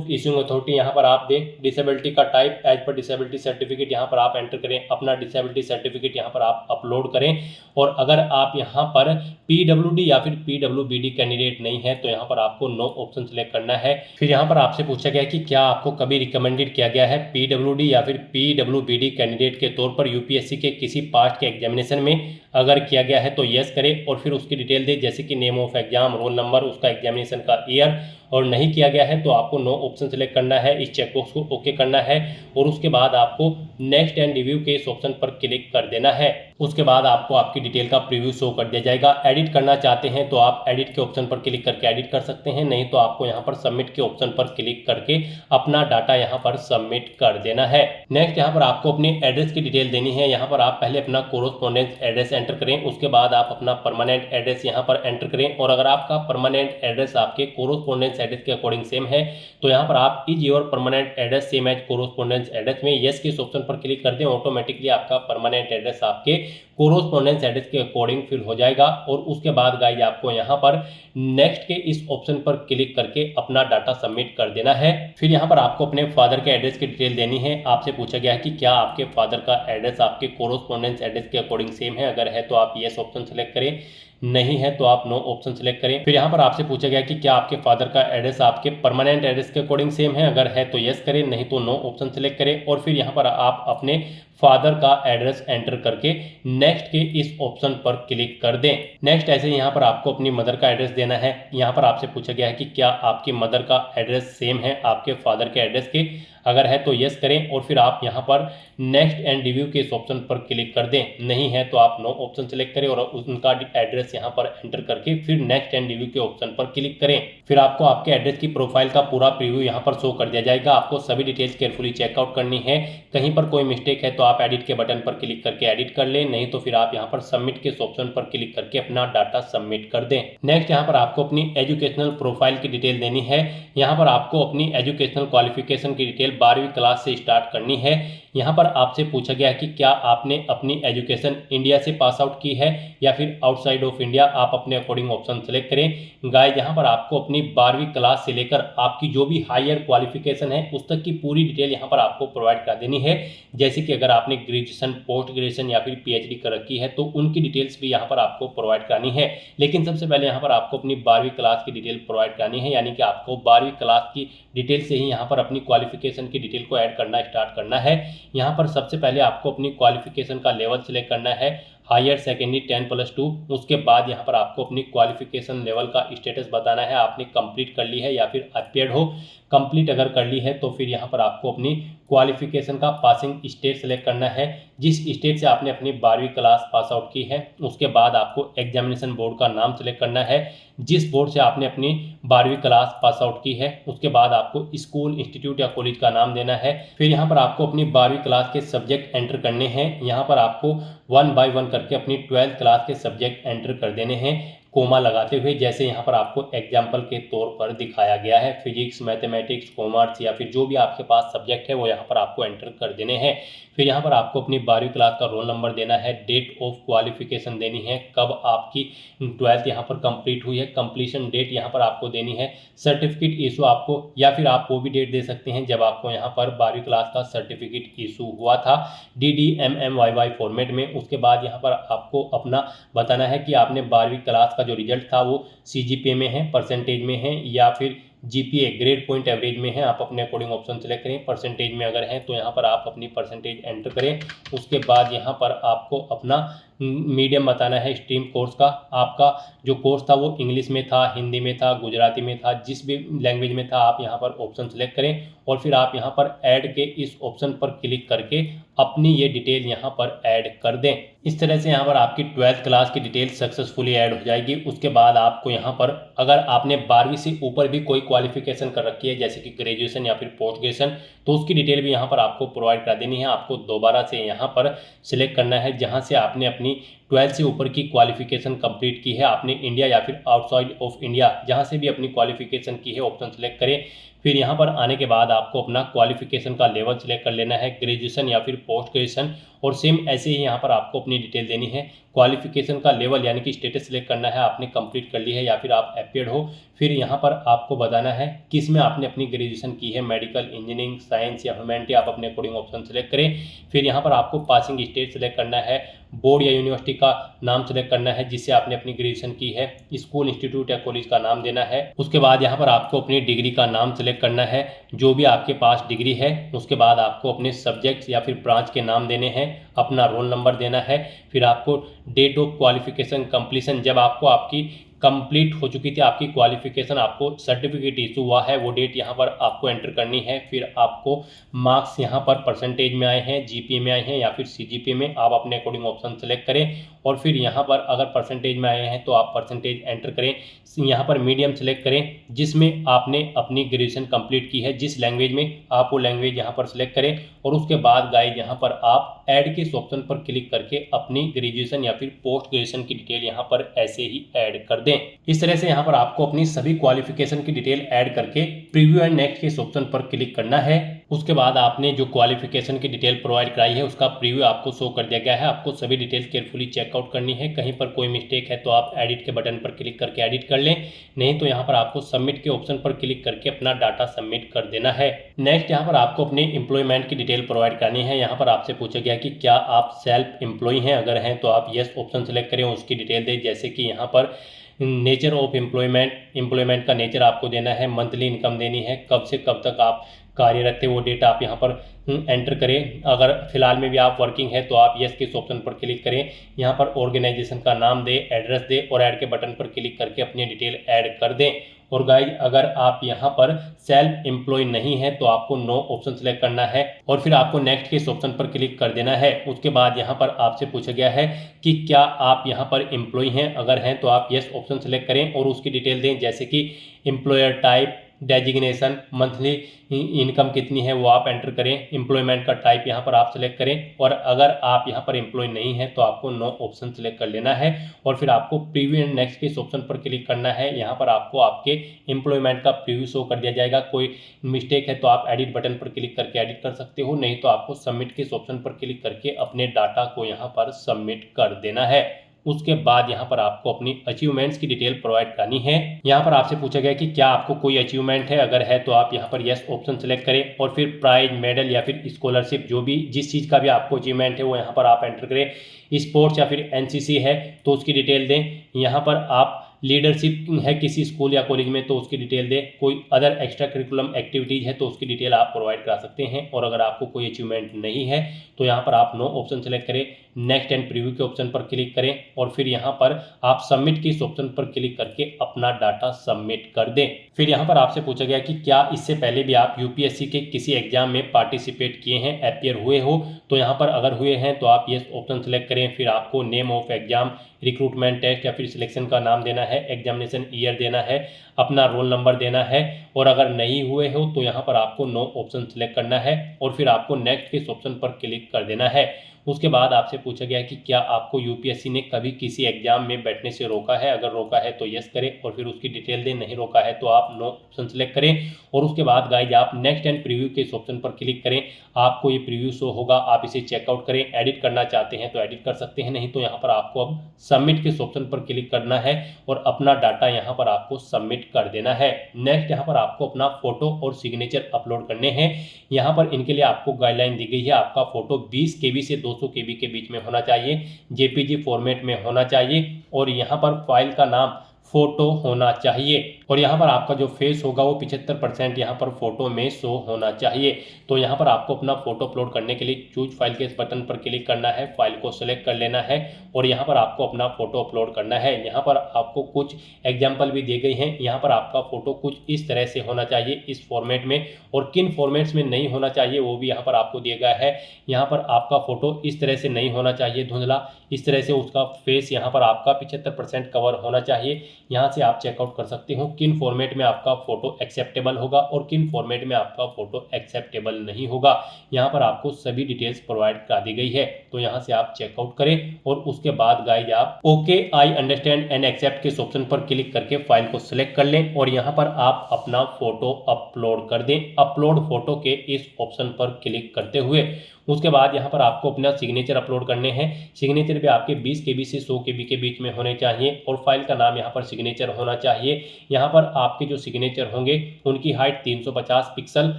इशूइंग अथॉरिटी यहाँ पर आप दें। डिसेबिलिटी का टाइप एज पर डिसेबिलिटी सर्टिफिकेट यहाँ पर आप एंटर करें। अपना डिसेबिलिटी सर्टिफिकेट यहाँ पर आप अपलोड करें। और अगर आप यहाँ पर PWD या फिर PWBD कैंडिडेट नहीं है तो यहाँ पर आपको नो ऑप्शन सेलेक्ट करना है। फिर यहाँ पर आपसे पूछा गया कि क्या आपको कभी रिकमेंडेड किया गया है PWD या फिर PWBD कैंडिडेट के तौर पर UPSC के किसी पास्ट के एग्जामिनेशन में। अगर किया गया है तो यस करें और फिर उसकी डिटेल दें, जैसे कि name of exam, roll number, उसका एग्जामिनेशन का ईयर। और नहीं किया गया है तो आपको नो ऑप्शन सेलेक्ट करना है, इस चेकबॉक्स को ओके करना है और उसके बाद आपको नेक्स्ट एंड रिव्यू के इस ऑप्शन पर क्लिक कर देना है। उसके बाद आपको आपकी डिटेल का प्रीव्यू शो कर दिया जाएगा। एडिट करना चाहते हैं तो आप एडिट के ऑप्शन पर क्लिक करके एडिट कर सकते हैं, नहीं तो आपको यहाँ पर सबमिट के ऑप्शन पर क्लिक करके अपना डाटा यहाँ पर सबमिट कर देना है। नेक्स्ट यहाँ पर आपको अपनी एड्रेस की डिटेल देनी है। यहाँ पर आप पहले अपना कोरोस्पोंडेंस एड्रेस एंटर करें, उसके बाद आप अपना परमानेंट एड्रेस यहाँ पर एंटर करें। और अगर आपका परमानेंट एड्रेस आपके कोरोस्पोंडेंस एड्रेस के अकॉर्डिंग सेम है तो यहाँ पर आप is your permanent address same as correspondence address में यस के इस ऑप्शन पर क्लिक कर दें। ऑटोमेटिकली आपका परमानेंट एड्रेस आपके कोरोस्पोंडेंस एड्रेस के अकॉर्डिंग फिल हो जाएगा। और उसके बाद गाइस आपको यहाँ पर नेक्स्ट के इस ऑप्शन पर क्लिक करके अपना डाटा सबमिट कर देना है। फिर यहाँ पर आपको अपने फादर के एड्रेस की डिटेल देनी है। आपसे पूछा गया है कि क्या आपके फादर का एड्रेस आपके कोरोस्पोंडेंस एड्रेस के अकॉर्डिंग सेम है। अगर है तो आप यस ऑप्शन सेलेक्ट करें। नहीं है तो आप नो ऑप्शन सेलेक्ट करें। फिर यहाँ पर आपसे पूछा गया कि क्या आपके फादर का एड्रेस आपके परमानेंट एड्रेस के अकॉर्डिंग सेम है, अगर है तो यस करें, नहीं तो नो ऑप्शन सेलेक्ट करें। और फिर यहाँ पर आप अपने फादर का एड्रेस एंटर करके नेक्स्ट के इस ऑप्शन पर क्लिक कर दें। नेक्स्ट ऐसे ही यहाँ पर आपको अपनी मदर का एड्रेस देना है। यहाँ पर आपसे पूछा गया है कि क्या आपकी मदर का एड्रेस सेम है आपके फादर के एड्रेस के, अगर है तो यस करें और फिर आप यहाँ पर नेक्स्ट एंड रिव्यू के इस ऑप्शन पर क्लिक कर दें। नहीं है तो आप नो ऑप्शन सेलेक्ट करें और उनका एड्रेस यहाँ पर एंटर करके फिर नेक्स्ट एंड रिव्यू के ऑप्शन पर क्लिक करें। फिर आपको आपके एड्रेस की प्रोफाइल का पूरा प्रीव्यू यहाँ पर शो कर दिया जाएगा। आपको सभी डिटेल्स केयरफुली चेकआउट करनी है। कहीं पर कोई मिस्टेक है तो आप एडिट के बटन पर क्लिक करके एडिट कर लें, नहीं तो फिर आप यहाँ पर सबमिट के ऑप्शन पर क्लिक करके अपना डाटा सबमिट कर दें। नेक्स्ट यहाँ पर आपको अपनी एजुकेशनल प्रोफाइल की डिटेल देनी है। यहाँ पर आपको अपनी एजुकेशनल क्वालिफिकेशन की डिटेल 12वीं क्लास से स्टार्ट करनी है। यहाँ पर आपसे पूछा गया कि क्या आपने अपनी एजुकेशन इंडिया से पास आउट की है या फिर आउटसाइड ऑफ इंडिया, आप अपने अकॉर्डिंग ऑप्शन सेलेक्ट करें। गाइस यहाँ पर आपको अपनी 12वीं क्लास से लेकर आपकी जो भी हायर क्वालिफिकेशन है उस तक की पूरी डिटेल यहाँ पर आपको प्रोवाइड कर देनी है। जैसे कि अगर आपने ग्रेजुएशन, पोस्ट ग्रेजुएशन या फिर पीएचडी कर रखी है तो उनकी डिटेल्स भी यहाँ पर आपको प्रोवाइड करानी है। लेकिन सबसे पहले यहाँ पर आपको अपनी 12वीं क्लास की डिटेल प्रोवाइड करानी है, यानी कि आपको 12वीं क्लास की डिटेल से ही यहाँ पर अपनी क्वालिफिकेशन की डिटेल को ऐड करना स्टार्ट करना है। यहाँ पर सबसे पहले आपको अपनी क्वालिफिकेशन का लेवल सेलेक्ट करना है, हायर सेकेंडरी 10+2। उसके बाद यहाँ पर आपको अपनी क्वालिफिकेशन लेवल का स्टेटस बताना है, आपने कंप्लीट कर ली है या फिर अपेयर्ड हो। कंप्लीट अगर कर ली है तो फिर यहाँ पर आपको अपनी क्वालिफिकेशन का पासिंग स्टेट सेलेक्ट करना है, जिस स्टेट से आपने अपनी 12वीं क्लास पास आउट की है। उसके बाद आपको एग्जामिनेशन बोर्ड का नाम सेलेक्ट करना है, जिस बोर्ड से आपने अपनी 12वीं क्लास पास आउट की है। उसके बाद आपको स्कूल, इंस्टीट्यूट या कॉलेज का नाम देना है। फिर यहाँ पर आपको अपनी 12वीं क्लास के सब्जेक्ट एंटर करने हैं। यहाँ पर आपको 1 बाय 1 करके अपनी 12th क्लास के सब्जेक्ट एंटर कर देने हैं, कोमा लगाते हुए, जैसे यहाँ पर आपको एग्जाम्पल के तौर पर दिखाया गया है। फिजिक्स, मैथमेटिक्स, कॉमर्स या फिर जो भी आपके पास सब्जेक्ट है वो यहाँ पर आपको एंटर कर देने हैं। फिर यहाँ पर आपको अपनी 12वीं क्लास का रोल नंबर देना है, डेट ऑफ क्वालिफिकेशन देनी है, कब आपकी 12th यहाँ पर कंप्लीट हुई है, कंप्लीशन डेट यहाँ पर आपको देनी है, सर्टिफिकेट इशू आपको, या फिर आप वो भी डेट दे सकते हैं जब आपको यहाँ पर 12वीं क्लास का सर्टिफिकेट इशू हुआ था, DDMMYY फॉर्मेट में। उसके बाद यहाँ पर आपको अपना बताना है कि आपने 12वीं क्लास का जो रिजल्ट था वो CGPA में है, परसेंटेज में है, या फिर GPA ग्रेड पॉइंट एवरेज में है। आप अपने अकॉर्डिंग ऑप्शन सेलेक्ट करें। परसेंटेज में अगर है तो यहाँ पर आप अपनी परसेंटेज एंटर करें। उसके बाद यहाँ पर आपको अपना मीडियम बताना है, स्ट्रीम कोर्स का। आपका जो कोर्स था वो इंग्लिश में था, हिंदी में था, गुजराती में था, जिस भी लैंग्वेज में था आप यहाँ पर ऑप्शन सेलेक्ट करें और फिर आप यहाँ पर ऐड के इस ऑप्शन पर क्लिक करके अपनी ये डिटेल यहाँ पर ऐड कर दें। इस तरह से यहाँ पर आपकी 12th क्लास की डिटेल सक्सेसफुली ऐड हो जाएगी। उसके बाद आपको यहाँ पर अगर आपने 12वीं से ऊपर भी कोई क्वालिफिकेशन कर रखी है, जैसे कि ग्रेजुएशन या फिर पोस्ट ग्रेजुएशन, तो उसकी डिटेल भी यहाँ पर आपको प्रोवाइड कर देनी है। आपको दोबारा से यहाँ पर सिलेक्ट करना है जहाँ से आपने अपनी 12th से ऊपर की क्वालिफिकेशन कंप्लीट की है, आपने इंडिया या फिर आउटसाइड ऑफ इंडिया जहाँ से भी अपनी क्वालिफिकेशन की है ऑप्शन सेलेक्ट करें। फिर यहाँ पर आने के बाद आपको अपना क्वालिफिकेशन का लेवल सेलेक्ट कर लेना है, ग्रेजुएशन या फिर पोस्ट ग्रेजुएशन, और सेम ऐसे ही यहाँ पर आपको अपनी डिटेल देनी है। क्वालिफिकेशन का लेवल यानी कि स्टेटस सेलेक्ट करना है, आपने कंप्लीट कर ली है या फिर आप अपेयर्ड हो। फिर यहाँ पर आपको बताना है किस में आपने अपनी ग्रेजुएशन की है, मेडिकल, इंजीनियरिंग, साइंस या ह्यूमैनिटी, आप अपने अकॉर्डिंग ऑप्शन सेलेक्ट करें। फिर यहाँ पर आपको पासिंग स्टेट सेलेक्ट करना है, बोर्ड या यूनिवर्सिटी का नाम सेलेक्ट करना है जिससे आपने अपनी ग्रेजुएशन की है, स्कूल, इंस्टीट्यूट या कॉलेज का नाम देना है। उसके बाद यहाँ पर आपको अपनी डिग्री का नाम सेलेक्ट करना है, जो भी आपके पास डिग्री है। उसके बाद आपको अपने सब्जेक्ट्स या फिर ब्रांच के नाम देने हैं, अपना रोल नंबर देना है। फिर आपको डेट ऑफ क्वालिफिकेशन कंप्लीशन, जब आपको आपकी कंप्लीट हो चुकी थी आपकी क्वालिफिकेशन, आपको सर्टिफिकेट इशू हुआ है, वो डेट यहाँ पर आपको एंटर करनी है। फिर आपको मार्क्स यहाँ पर परसेंटेज में आए हैं, GPA में आए हैं या फिर CGPA में, आप अपने अकॉर्डिंग ऑप्शन सेलेक्ट करें। और फिर यहाँ पर अगर परसेंटेज में आए हैं तो आप परसेंटेज एंटर करें। यहाँ पर मीडियम सेलेक्ट करें जिसमें आपने अपनी ग्रेजुएशन कंप्लीट की है, जिस लैंग्वेज में आप वो लैंग्वेज यहाँ पर सेलेक्ट करें। और उसके बाद गाइस यहाँ पर आप ऐड के इस ऑप्शन पर क्लिक करके अपनी ग्रेजुएशन या फिर पोस्ट ग्रेजुएशन की डिटेल यहाँ पर ऐसे ही ऐड कर दें। इस तरह से यहाँ पर आपको अपनी सभी क्वालिफिकेशन की डिटेल ऐड करके प्रीव्यू एंड नेक्स्ट के इस ऑप्शन पर क्लिक करना है। उसके बाद आपने जो क्वालिफिकेशन की डिटेल प्रोवाइड कराई है उसका प्रीव्यू आपको शो कर दिया गया है। आपको सभी डिटेल्स केयरफुली चेकआउट करनी है। कहीं पर कोई मिस्टेक है तो आप एडिट के बटन पर क्लिक करके एडिट कर लें, नहीं तो यहाँ पर आपको सबमिट के ऑप्शन पर क्लिक करके अपना डाटा सबमिट कर देना है। नेक्स्ट यहाँ पर आपको अपनी एम्प्लॉयमेंट की डिटेल प्रोवाइड करनी है। यहाँ पर आपसे पूछा गया कि क्या आप सेल्फ एम्प्लॉय हैं, अगर हैं तो आप येस ऑप्शन सेलेक्ट करें, उसकी डिटेल दें। जैसे कि यहाँ पर नेचर ऑफ एम्प्लॉयमेंट का नेचर आपको देना है, मंथली इनकम देनी है, कब से कब तक आप कार्यरत थे वो डेट आप यहाँ पर एंटर करें। अगर फिलहाल में भी आप वर्किंग है तो आप यस के इस ऑप्शन पर क्लिक करें। यहाँ पर ऑर्गेनाइजेशन का नाम दें, एड्रेस दें और ऐड के बटन पर क्लिक करके अपनी डिटेल ऐड कर दें। और गाइज अगर आप यहाँ पर सेल्फ एम्प्लॉय नहीं है तो आपको नो ऑप्शन सेलेक्ट करना है और फिर आपको नेक्स्ट के इस ऑप्शन पर क्लिक कर देना है। उसके बाद यहाँ पर आपसे पूछा गया है कि क्या आप यहाँ पर एम्प्लॉय हैं, अगर हैं तो आप यस ऑप्शन सेलेक्ट करें और उसकी डिटेल दें। जैसे कि employer type, designation, monthly income कितनी है वो आप एंटर करें, एम्प्लॉयमेंट का टाइप यहाँ पर आप सेलेक्ट करें। और अगर आप यहाँ पर एम्प्लॉय नहीं है तो आपको नो ऑप्शन सेलेक्ट कर लेना है और फिर आपको प्रीव्यू एंड नेक्स्ट के इस ऑप्शन पर क्लिक करना है। यहाँ पर आपको आपके एम्प्लॉयमेंट का प्रीव्यू शो कर दिया जाएगा। कोई मिस्टेक है तो आप एडिट बटन पर क्लिक करके एडिट कर सकते हो, नहीं तो आपको सबमिट के इस ऑप्शन पर क्लिक करके अपने डाटा को यहाँ पर सबमिट कर देना है। उसके बाद यहाँ पर आपको अपनी अचीवमेंट्स की डिटेल प्रोवाइड करनी है। यहाँ पर आपसे पूछा गया कि क्या आपको कोई अचीवमेंट है, अगर है तो आप यहाँ पर यस ऑप्शन सेलेक्ट करें और फिर प्राइज, मेडल या फिर स्कॉलरशिप, जो भी जिस चीज़ का भी आपको अचीवमेंट है वो यहाँ पर आप एंटर करें। स्पोर्ट्स या फिर एनसीसी है तो उसकी डिटेल दें। यहाँ पर आप लीडरशिप है किसी स्कूल या कॉलेज में तो उसकी डिटेल दें। कोई अदर एक्स्ट्रा करिकुलम एक्टिविटीज़ है तो उसकी डिटेल आप प्रोवाइड करा सकते हैं। और अगर आपको कोई अचीवमेंट नहीं है तो यहाँ पर आप नो ऑप्शन सेलेक्ट करें, नेक्स्ट एंड प्रीव्यू के ऑप्शन पर क्लिक करें और फिर यहाँ पर आप सबमिट के इस ऑप्शन पर क्लिक करके अपना डाटा सबमिट कर दें। फिर यहाँ पर आपसे पूछा गया कि क्या इससे पहले भी आप यूपीएससी के किसी एग्जाम में पार्टिसिपेट किए हैं, अपीयर हुए हो, तो यहाँ पर अगर हुए हैं तो आप यस ऑप्शन सेलेक्ट करें। फिर आपको name of exam, recruitment test या फिर सिलेक्शन का नाम देना है, एग्जामिनेशन ईयर देना है, अपना रोल नंबर देना है। और अगर नहीं हुए हो तो यहाँ पर आपको नो ऑप्शन सेलेक्ट करना है और फिर आपको नेक्स्ट के इस ऑप्शन पर क्लिक कर देना है। उसके बाद आपसे पूछा गया कि क्या आपको यूपीएससी ने कभी किसी एग्जाम में बैठने से रोका है, अगर रोका है तो यस करें और फिर उसकी डिटेल दें, नहीं रोका है तो आप नो ऑप्शन सेलेक्ट करें। और उसके बाद गाइज आप नेक्स्ट एंड प्रीव्यू के इस ऑप्शन पर क्लिक करें। आपको ये प्रीव्यू शो होगा, आप इसे चेकआउट करें। एडिट करना चाहते हैं तो एडिट कर सकते हैं, नहीं तो यहाँ पर आपको अब सबमिट के इस ऑप्शन पर क्लिक करना है और अपना डाटा यहाँ पर आपको सबमिट कर देना है। नेक्स्ट यहाँ पर आपको अपना फोटो और सिग्नेचर अपलोड करने हैं। यहाँ पर इनके लिए आपको गाइडलाइन दी गई है, आपका फोटो 20 KB से 200 KB के बीच में होना चाहिए, जेपीजी फॉर्मेट में होना चाहिए और यहाँ पर फाइल का नाम फोटो होना चाहिए और यहाँ पर आपका जो फेस होगा वो 75% यहाँ पर फोटो में शो होना चाहिए। तो यहाँ पर आपको अपना फोटो अपलोड करने के लिए चूज फाइल के इस बटन पर क्लिक करना है, फाइल को सिलेक्ट कर लेना है और यहाँ पर आपको अपना फोटो अपलोड करना है। यहाँ पर आपको कुछ एग्जाम्पल भी दिए गए हैं। यहाँ पर आपका फोटो कुछ इस तरह से होना चाहिए, इस फॉर्मेट में, और किन फॉर्मेट्स में नहीं होना चाहिए वो भी यहाँ पर आपको दिया गया है। यहाँ पर आपका फोटो इस तरह से नहीं होना चाहिए धुंधला, इस तरह से उसका फेस यहाँ पर आपका 75% कवर होना चाहिए। यहाँ से आप चेकआउट कर सकते हो किन फॉर्मेट में आपका फोटो एक्सेप्टेबल होगा और किन फॉर्मेट में आपका फोटो एक्सेप्टेबल नहीं होगा। यहाँ पर आपको सभी डिटेल्स प्रोवाइड करा दी गई है, तो यहाँ से आप चेकआउट करें और उसके बाद गाइज आप okay I understand and accept के ऑप्शन पर क्लिक करके फाइल को सिलेक्ट कर लें और यहाँ पर आप अपना फोटो अपलोड कर दें। अपलोड फोटो के इस ऑप्शन पर क्लिक करते हुए उसके बाद यहाँ पर आपको अपना सिग्नेचर अपलोड करने हैं। सिग्नेचर भी आपके 20 KB से 100 KB के बीच में होने चाहिए और फाइल का नाम यहाँ पर सिग्नेचर होना चाहिए। यहाँ पर आपके जो सिग्नेचर होंगे उनकी हाइट 350 पिक्सल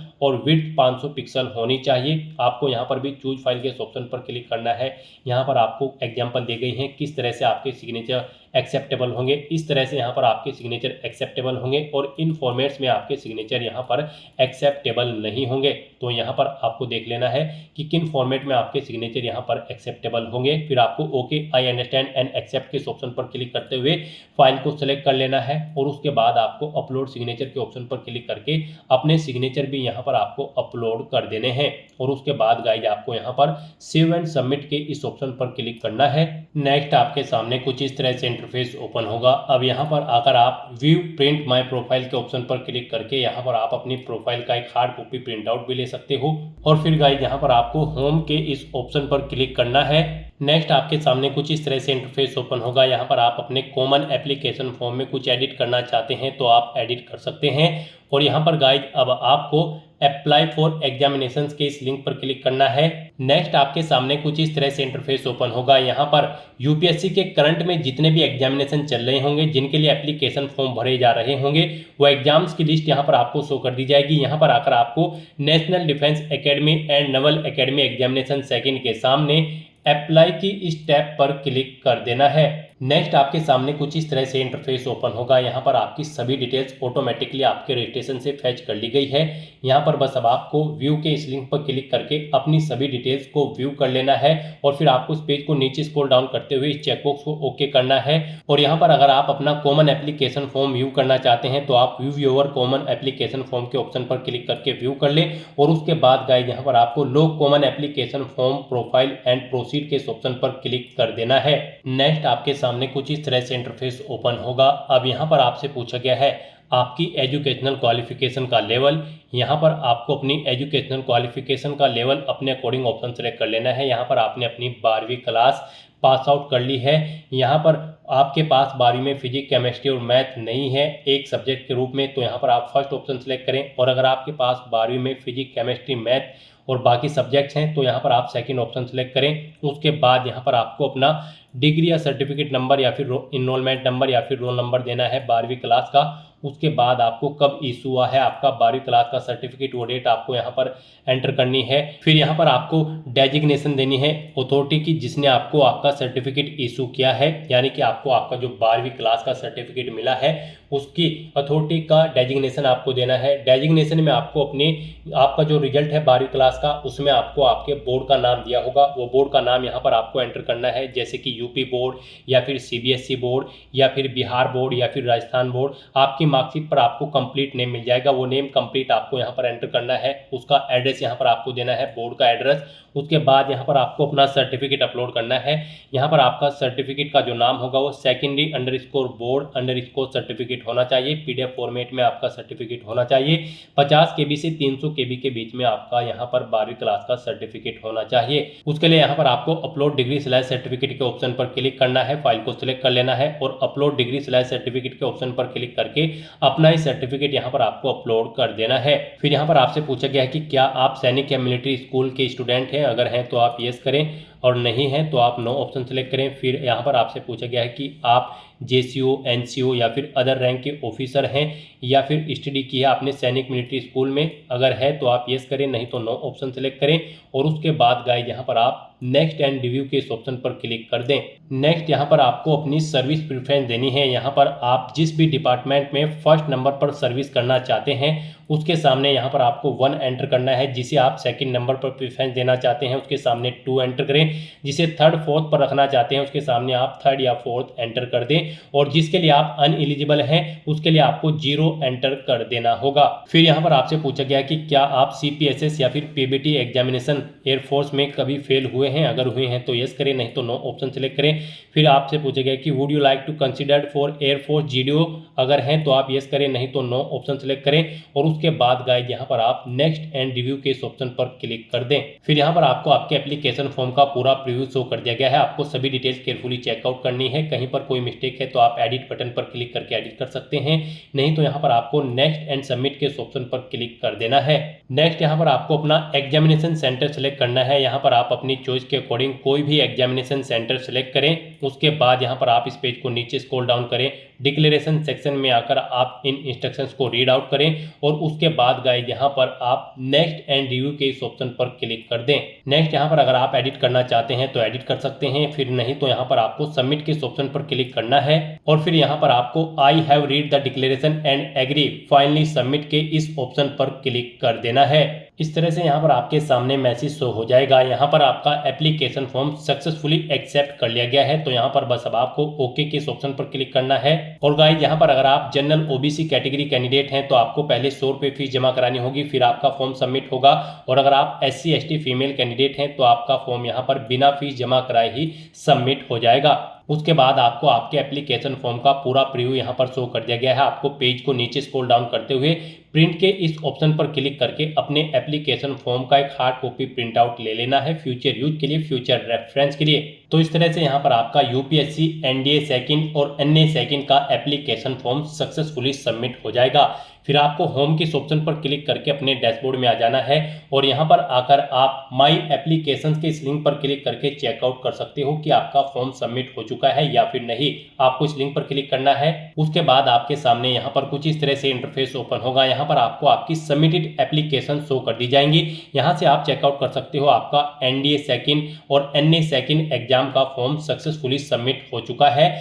और विड्थ 500 पिक्सल होनी चाहिए। आपको यहाँ पर भी चूज फाइल के ऑप्शन पर क्लिक करना है। यहाँ पर आपको एग्जाम्पल दी गई हैं किस तरह से आपके सिग्नेचर एक्सेप्टेबल होंगे। इस तरह से यहाँ पर आपके सिग्नेचर एक्सेप्टेबल होंगे और इन फॉर्मेट्स में आपके सिग्नेचर यहाँ पर एक्सेप्टेबल नहीं होंगे। तो यहाँ पर आपको देख लेना है कि किन फॉर्मेट में आपके सिग्नेचर यहाँ पर एक्सेप्टेबल होंगे। फिर आपको okay I understand and accept के ऑप्शन पर क्लिक करते हुए फाइल को सिलेक्ट कर लेना है और उसके बाद आपको अपलोड सिग्नेचर के ऑप्शन पर क्लिक करके अपने सिग्नेचर भी यहाँ पर आपको अपलोड कर देने हैं। और उसके बाद गाइज आपको यहाँ पर सेव एंड सबमिट के इस ऑप्शन पर क्लिक करना है। नेक्स्ट आपके सामने कुछ इस तरह से इंटरफेस ओपन होगा। अब यहाँ पर आकर आप व्यू प्रिंट माय प्रोफाइल के ऑप्शन पर क्लिक करके यहाँ पर आप अपनी प्रोफाइल का एक हार्ड कॉपी प्रिंट आउट भी ले सकते हो। और फिर गाइज यहाँ पर आपको होम के इस ऑप्शन पर क्लिक करना है नेक्स्ट आपके सामने कुछ इस तरह से इंटरफेस ओपन होगा। यहाँ पर आप अपने कॉमन एप्लीकेशन फॉर्म में कुछ एडिट करना चाहते हैं तो आप एडिट कर सकते हैं। और यहाँ पर गाइज अब आपको अप्लाई फॉर एग्जामिनेशंस के इस लिंक पर क्लिक करना है। नेक्स्ट आपके सामने कुछ इस तरह से इंटरफेस ओपन होगा। यहाँ पर यूपीएससी के करंट में जितने भी एग्जामिनेशन चल रहे होंगे, जिनके लिए एप्लीकेशन फॉर्म भरे जा रहे होंगे, वो एग्जाम्स की लिस्ट यहाँ पर आपको शो कर दी जाएगी। यहाँ पर आकर आपको national defence academy and Naval academy examination second के सामने अप्लाई की इस टैब पर क्लिक कर देना है। नेक्स्ट आपके सामने कुछ इस तरह से इंटरफेस ओपन होगा। यहाँ पर आपकी सभी डिटेल्स ऑटोमेटिकली आपके रजिस्ट्रेशन से फैच कर ली गई है। यहाँ पर बस अब आपको व्यू के इस लिंक पर क्लिक करके अपनी सभी डिटेल्स को व्यू कर लेना है और फिर आपको इस पेज को नीचे स्क्रॉल डाउन करते हुए इस चेकबॉक्स को ओके करना है। और यहाँ पर अगर आप अपना कॉमन एप्लीकेशन फॉर्म व्यू करना चाहते हैं तो आप view your common application form के ऑप्शन पर क्लिक करके व्यू कर लें। और उसके बाद गाइस यहाँ पर आपको लोग common application form profile and proceed के ऑप्शन पर क्लिक कर देना है। नेक्स्ट आपके सामने कुछ इस तरह से इंटरफेस ओपन होगा। अब यहाँ पर आपसे पूछा गया है आपकी एजुकेशनल क्वालिफिकेशन का लेवल। यहाँ पर आपको अपनी एजुकेशनल क्वालिफिकेशन का लेवल अपने अकॉर्डिंग ऑप्शन सेलेक्ट कर लेना है। यहाँ पर आपने अपनी 12वीं क्लास पास आउट कर ली है। यहाँ पर आपके पास 12वीं में फिजिक्स केमिस्ट्री और मैथ नहीं है एक सब्जेक्ट के रूप में, तो यहाँ पर आप फर्स्ट ऑप्शन सेलेक्ट करें। और अगर आपके पास 12वीं में फिजिक्स केमिस्ट्री मैथ और बाकी सब्जेक्ट्स हैं तो यहाँ पर आप सेकंड ऑप्शन सेलेक्ट करें। उसके बाद यहाँ पर आपको अपना डिग्री या सर्टिफिकेट नंबर या फिर इनरोलमेंट नंबर या फिर रोल नंबर देना है 12वीं क्लास का। उसके बाद आपको कब इशू हुआ है आपका 12वीं क्लास का सर्टिफिकेट, वो डेट आपको यहाँ पर एंटर करनी है। फिर यहाँ पर आपको डेजिग्नेशन देनी है अथॉरिटी की जिसने आपको आपका सर्टिफिकेट इशू किया है, यानी कि आपको आपका जो 12वीं क्लास का सर्टिफिकेट मिला है उसकी अथॉरिटी का डेजिग्नेशन आपको देना है। डेजिग्नेशन में आपको अपनी आपका जो रिजल्ट है 12वीं क्लास का उसमें आपको आपके बोर्ड का नाम दिया होगा, वो बोर्ड का नाम यहाँ पर आपको एंटर करना है, जैसे कि यूपी बोर्ड या फिर सीबीएसई बोर्ड या फिर बिहार बोर्ड या फिर राजस्थान बोर्ड। आपकी मार्कशीट पर आपको कंप्लीट नेम मिल जाएगा, वो नेम कंप्लीट आपको यहाँ पर एंटर करना है। उसका एड्रेस यहाँ पर आपको देना है, बोर्ड का एड्रेस। उसके बाद यहाँ पर आपको अपना सर्टिफिकेट अपलोड करना है। यहाँ पर आपका सर्टिफिकेट का जो नाम होगा वो secondary_board_certificate सर्टिफिकेट होना चाहिए। पीडीएफ फॉर्मेट में आपका सर्टिफिकेट होना चाहिए। 50 KB से 300 KB के बीच में आपका यहाँ पर 12वीं क्लास का सर्टिफिकेट होना चाहिए। उसके लिए यहाँ पर आपको अपलोड डिग्री/सर्टिफिकेट के ऑप्शन पर क्लिक करना है, फाइल को सिलेक्ट कर लेना है और अपलोड डिग्री/सर्टिफिकेट के ऑप्शन पर क्लिक करके अपना ही सर्टिफिकेट यहाँ पर आपको अपलोड कर देना है। फिर यहाँ पर आपसे पूछा गया है कि क्या आप सैनिक या मिलिट्री स्कूल के स्टूडेंट हैं, अगर हैं तो आप यस करें और नहीं है तो आप नो ऑप्शन सेलेक्ट करें। फिर यहाँ पर आपसे पूछा गया है कि आप जेसीओ, एनसीओ या फिर अदर रैंक के ऑफिसर हैं या फिर स्टडी किया आपने सैनिक मिलिट्री स्कूल में, अगर है तो आप यस करें, नहीं तो नो ऑप्शन सेलेक्ट करें। और उसके बाद गाइस यहाँ पर आप नेक्स्ट एंड रिव्यू के इस ऑप्शन पर क्लिक कर दें। नेक्स्ट यहाँ पर आपको अपनी सर्विस प्रेफरेंस देनी है। यहाँ पर आप जिस भी डिपार्टमेंट में फर्स्ट नंबर पर सर्विस करना चाहते हैं उसके सामने यहाँ पर आपको 1 एंटर करना है। जिसे आप सेकंड नंबर पर प्रेफरेंस देना चाहते हैं उसके सामने 2 एंटर करें। जिसे थर्ड फोर्थ पर रखना चाहते हैं उसके सामने आप थर्ड या फोर्थ एंटर कर दें। और जिसके लिए आप अनएलिजिबल हैं उसके लिए आपको 0 एंटर कर देना होगा। फिर यहाँ पर आपसे पूछा गया कि क्या आप सीपीएसएस या फिर पीबीटी एग्जामिनेशन एयरफोर्स में कभी फेल हुए हैं, अगर हुए हैं तो यस करें, नहीं तो नो ऑप्शन सेलेक्ट करें। फिर आपसे पूछा गया कि would you like to consider for air force GDO, अगर हैं तो आप यस करें, नहीं तो नो ऑप्शन सेलेक्ट करें। और उसके बाद गाइस यहाँ पर आप नेक्स्ट एंड रिव्यू के इस ऑप्शन पर क्लिक कर दें। फिर यहाँ पर आपको आपके एप्लीकेशन फॉर्म का पूरा प्रीव्यू शो कर दिया गया है। आपको सभी डिटेल्स केयरफुली चेकआउट करनी है। कहीं पर कोई मिस्टेक है तो आप एडिट बटन पर क्लिक करके एडिट कर सकते हैं, नहीं तो यहाँ पर आपको नेक्स्ट एंड सबमिट के इस ऑप्शन पर क्लिक कर देना है। नेक्स्ट यहाँ पर आपको अपना एग्जामिनेशन सेंटर सेलेक्ट करना है। यहाँ पर आप अपनी चॉइस के अकॉर्डिंग कोई भी एग्जामिनेशन सेंटर सेलेक्ट करें। उसके बाद यहाँ पर आप इस पेज को नीचे स्क्रॉल डाउन करें, डिक्लेरेशन सेक्शन में आकर आप इन इंस्ट्रक्शंस को रीड आउट करें और उसके बाद गाइस यहाँ पर आप नेक्स्ट एंड रिव्यू के इस ऑप्शन पर क्लिक कर दें। नेक्स्ट यहाँ पर अगर आप एडिट करना चाहते हैं तो एडिट कर सकते हैं, फिर नहीं तो यहाँ पर आपको सबमिट के इस ऑप्शन पर क्लिक करना है और फिर यहाँ पर आपको I have read the declaration and agree finally submit के इस ऑप्शन पर क्लिक कर देना है। इस तरह से यहाँ पर आपके सामने मैसेज शो हो जाएगा। यहाँ पर आपका एप्लीकेशन फॉर्म सक्सेसफुली एक्सेप्ट कर लिया गया है, तो यहाँ पर बस अब आपको ओके के इस ऑप्शन पर क्लिक करना है। और गाइस यहाँ पर अगर आप जनरल ओबीसी कैटेगरी कैंडिडेट हैं तो आपको पहले 100 रुपये फीस जमा करानी होगी, फिर आपका फॉर्म सबमिट होगा। और अगर आप SC ST फीमेल कैंडिडेट हैं तो आपका फॉर्म यहाँ पर बिना फीस जमा कराए ही सबमिट हो जाएगा। उसके बाद आपको आपके एप्लीकेशन फॉर्म का पूरा प्रीव्यू यहाँ पर शो कर दिया गया है। आपको पेज को नीचे स्क्रॉल डाउन करते हुए प्रिंट के इस ऑप्शन पर क्लिक करके अपने एप्लीकेशन फॉर्म का एक हार्ड कॉपी प्रिंट आउट ले लेना है फ्यूचर यूज के लिए, फ्यूचर रेफरेंस के लिए। तो इस तरह से यहाँ पर आपका यूपीएससी एनडीए सेकंड और एनए सेकंड का एप्लीकेशन फॉर्म सक्सेसफुली सबमिट हो जाएगा। फिर आपको होम के इस ऑप्शन पर क्लिक करके अपने डैशबोर्ड में आ जाना है और यहाँ पर आकर आप माई एप्लीकेशंस के इस लिंक पर क्लिक करके चेकआउट कर सकते हो कि आपका फॉर्म सबमिट हो चुका है या फिर नहीं। आपको इस लिंक पर क्लिक करना है। उसके बाद आपके सामने यहाँ पर कुछ इस तरह से इंटरफेस ओपन होगा। यहाँ पर आपको आपकी सबमिटेड एप्लीकेशन शो कर दी जाएंगी। यहाँ से आप चेकआउट कर सकते हो आपका एनडीए सेकंड और एनए सेकंड एग्जाम का फॉर्म सक्सेसफुली सबमिट हो चुका है।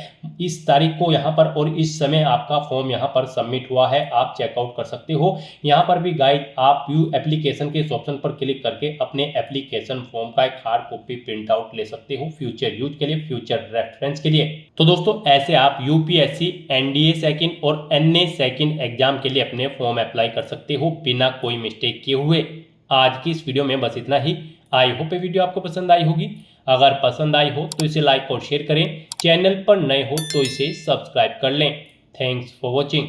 इस तारीख को यहाँ पर और इस समय आपका फॉर्म यहाँ पर सबमिट हुआ है, आप चेकआउट कर सकते हो। यहाँ पर भी गाइड आप व्यू एप्लीकेशन के इस ऑप्शन पर क्लिक करके अपने एप्लीकेशन फॉर्म का एक हार्ड कॉपी प्रिंट आउट ले सकते हो फ्यूचर यूज के लिए, फ्यूचर रेफरेंस के लिए। तो दोस्तों ऐसे आप यूपीएससी एनडीए सेकंड और एनए सेकंड एग्जाम के लिए अपने फॉर्म अप्लाई कर सकते हो बिना कोई मिस्टेक किए हुए। आज की इस वीडियो में बस इतना ही। आई होप ये वीडियो आपको पसंद आई होगी। अगर पसंद आई हो तो इसे लाइक और शेयर करें। चैनल पर नए हो तो इसे सब्सक्राइब कर लें। Thanks for watching.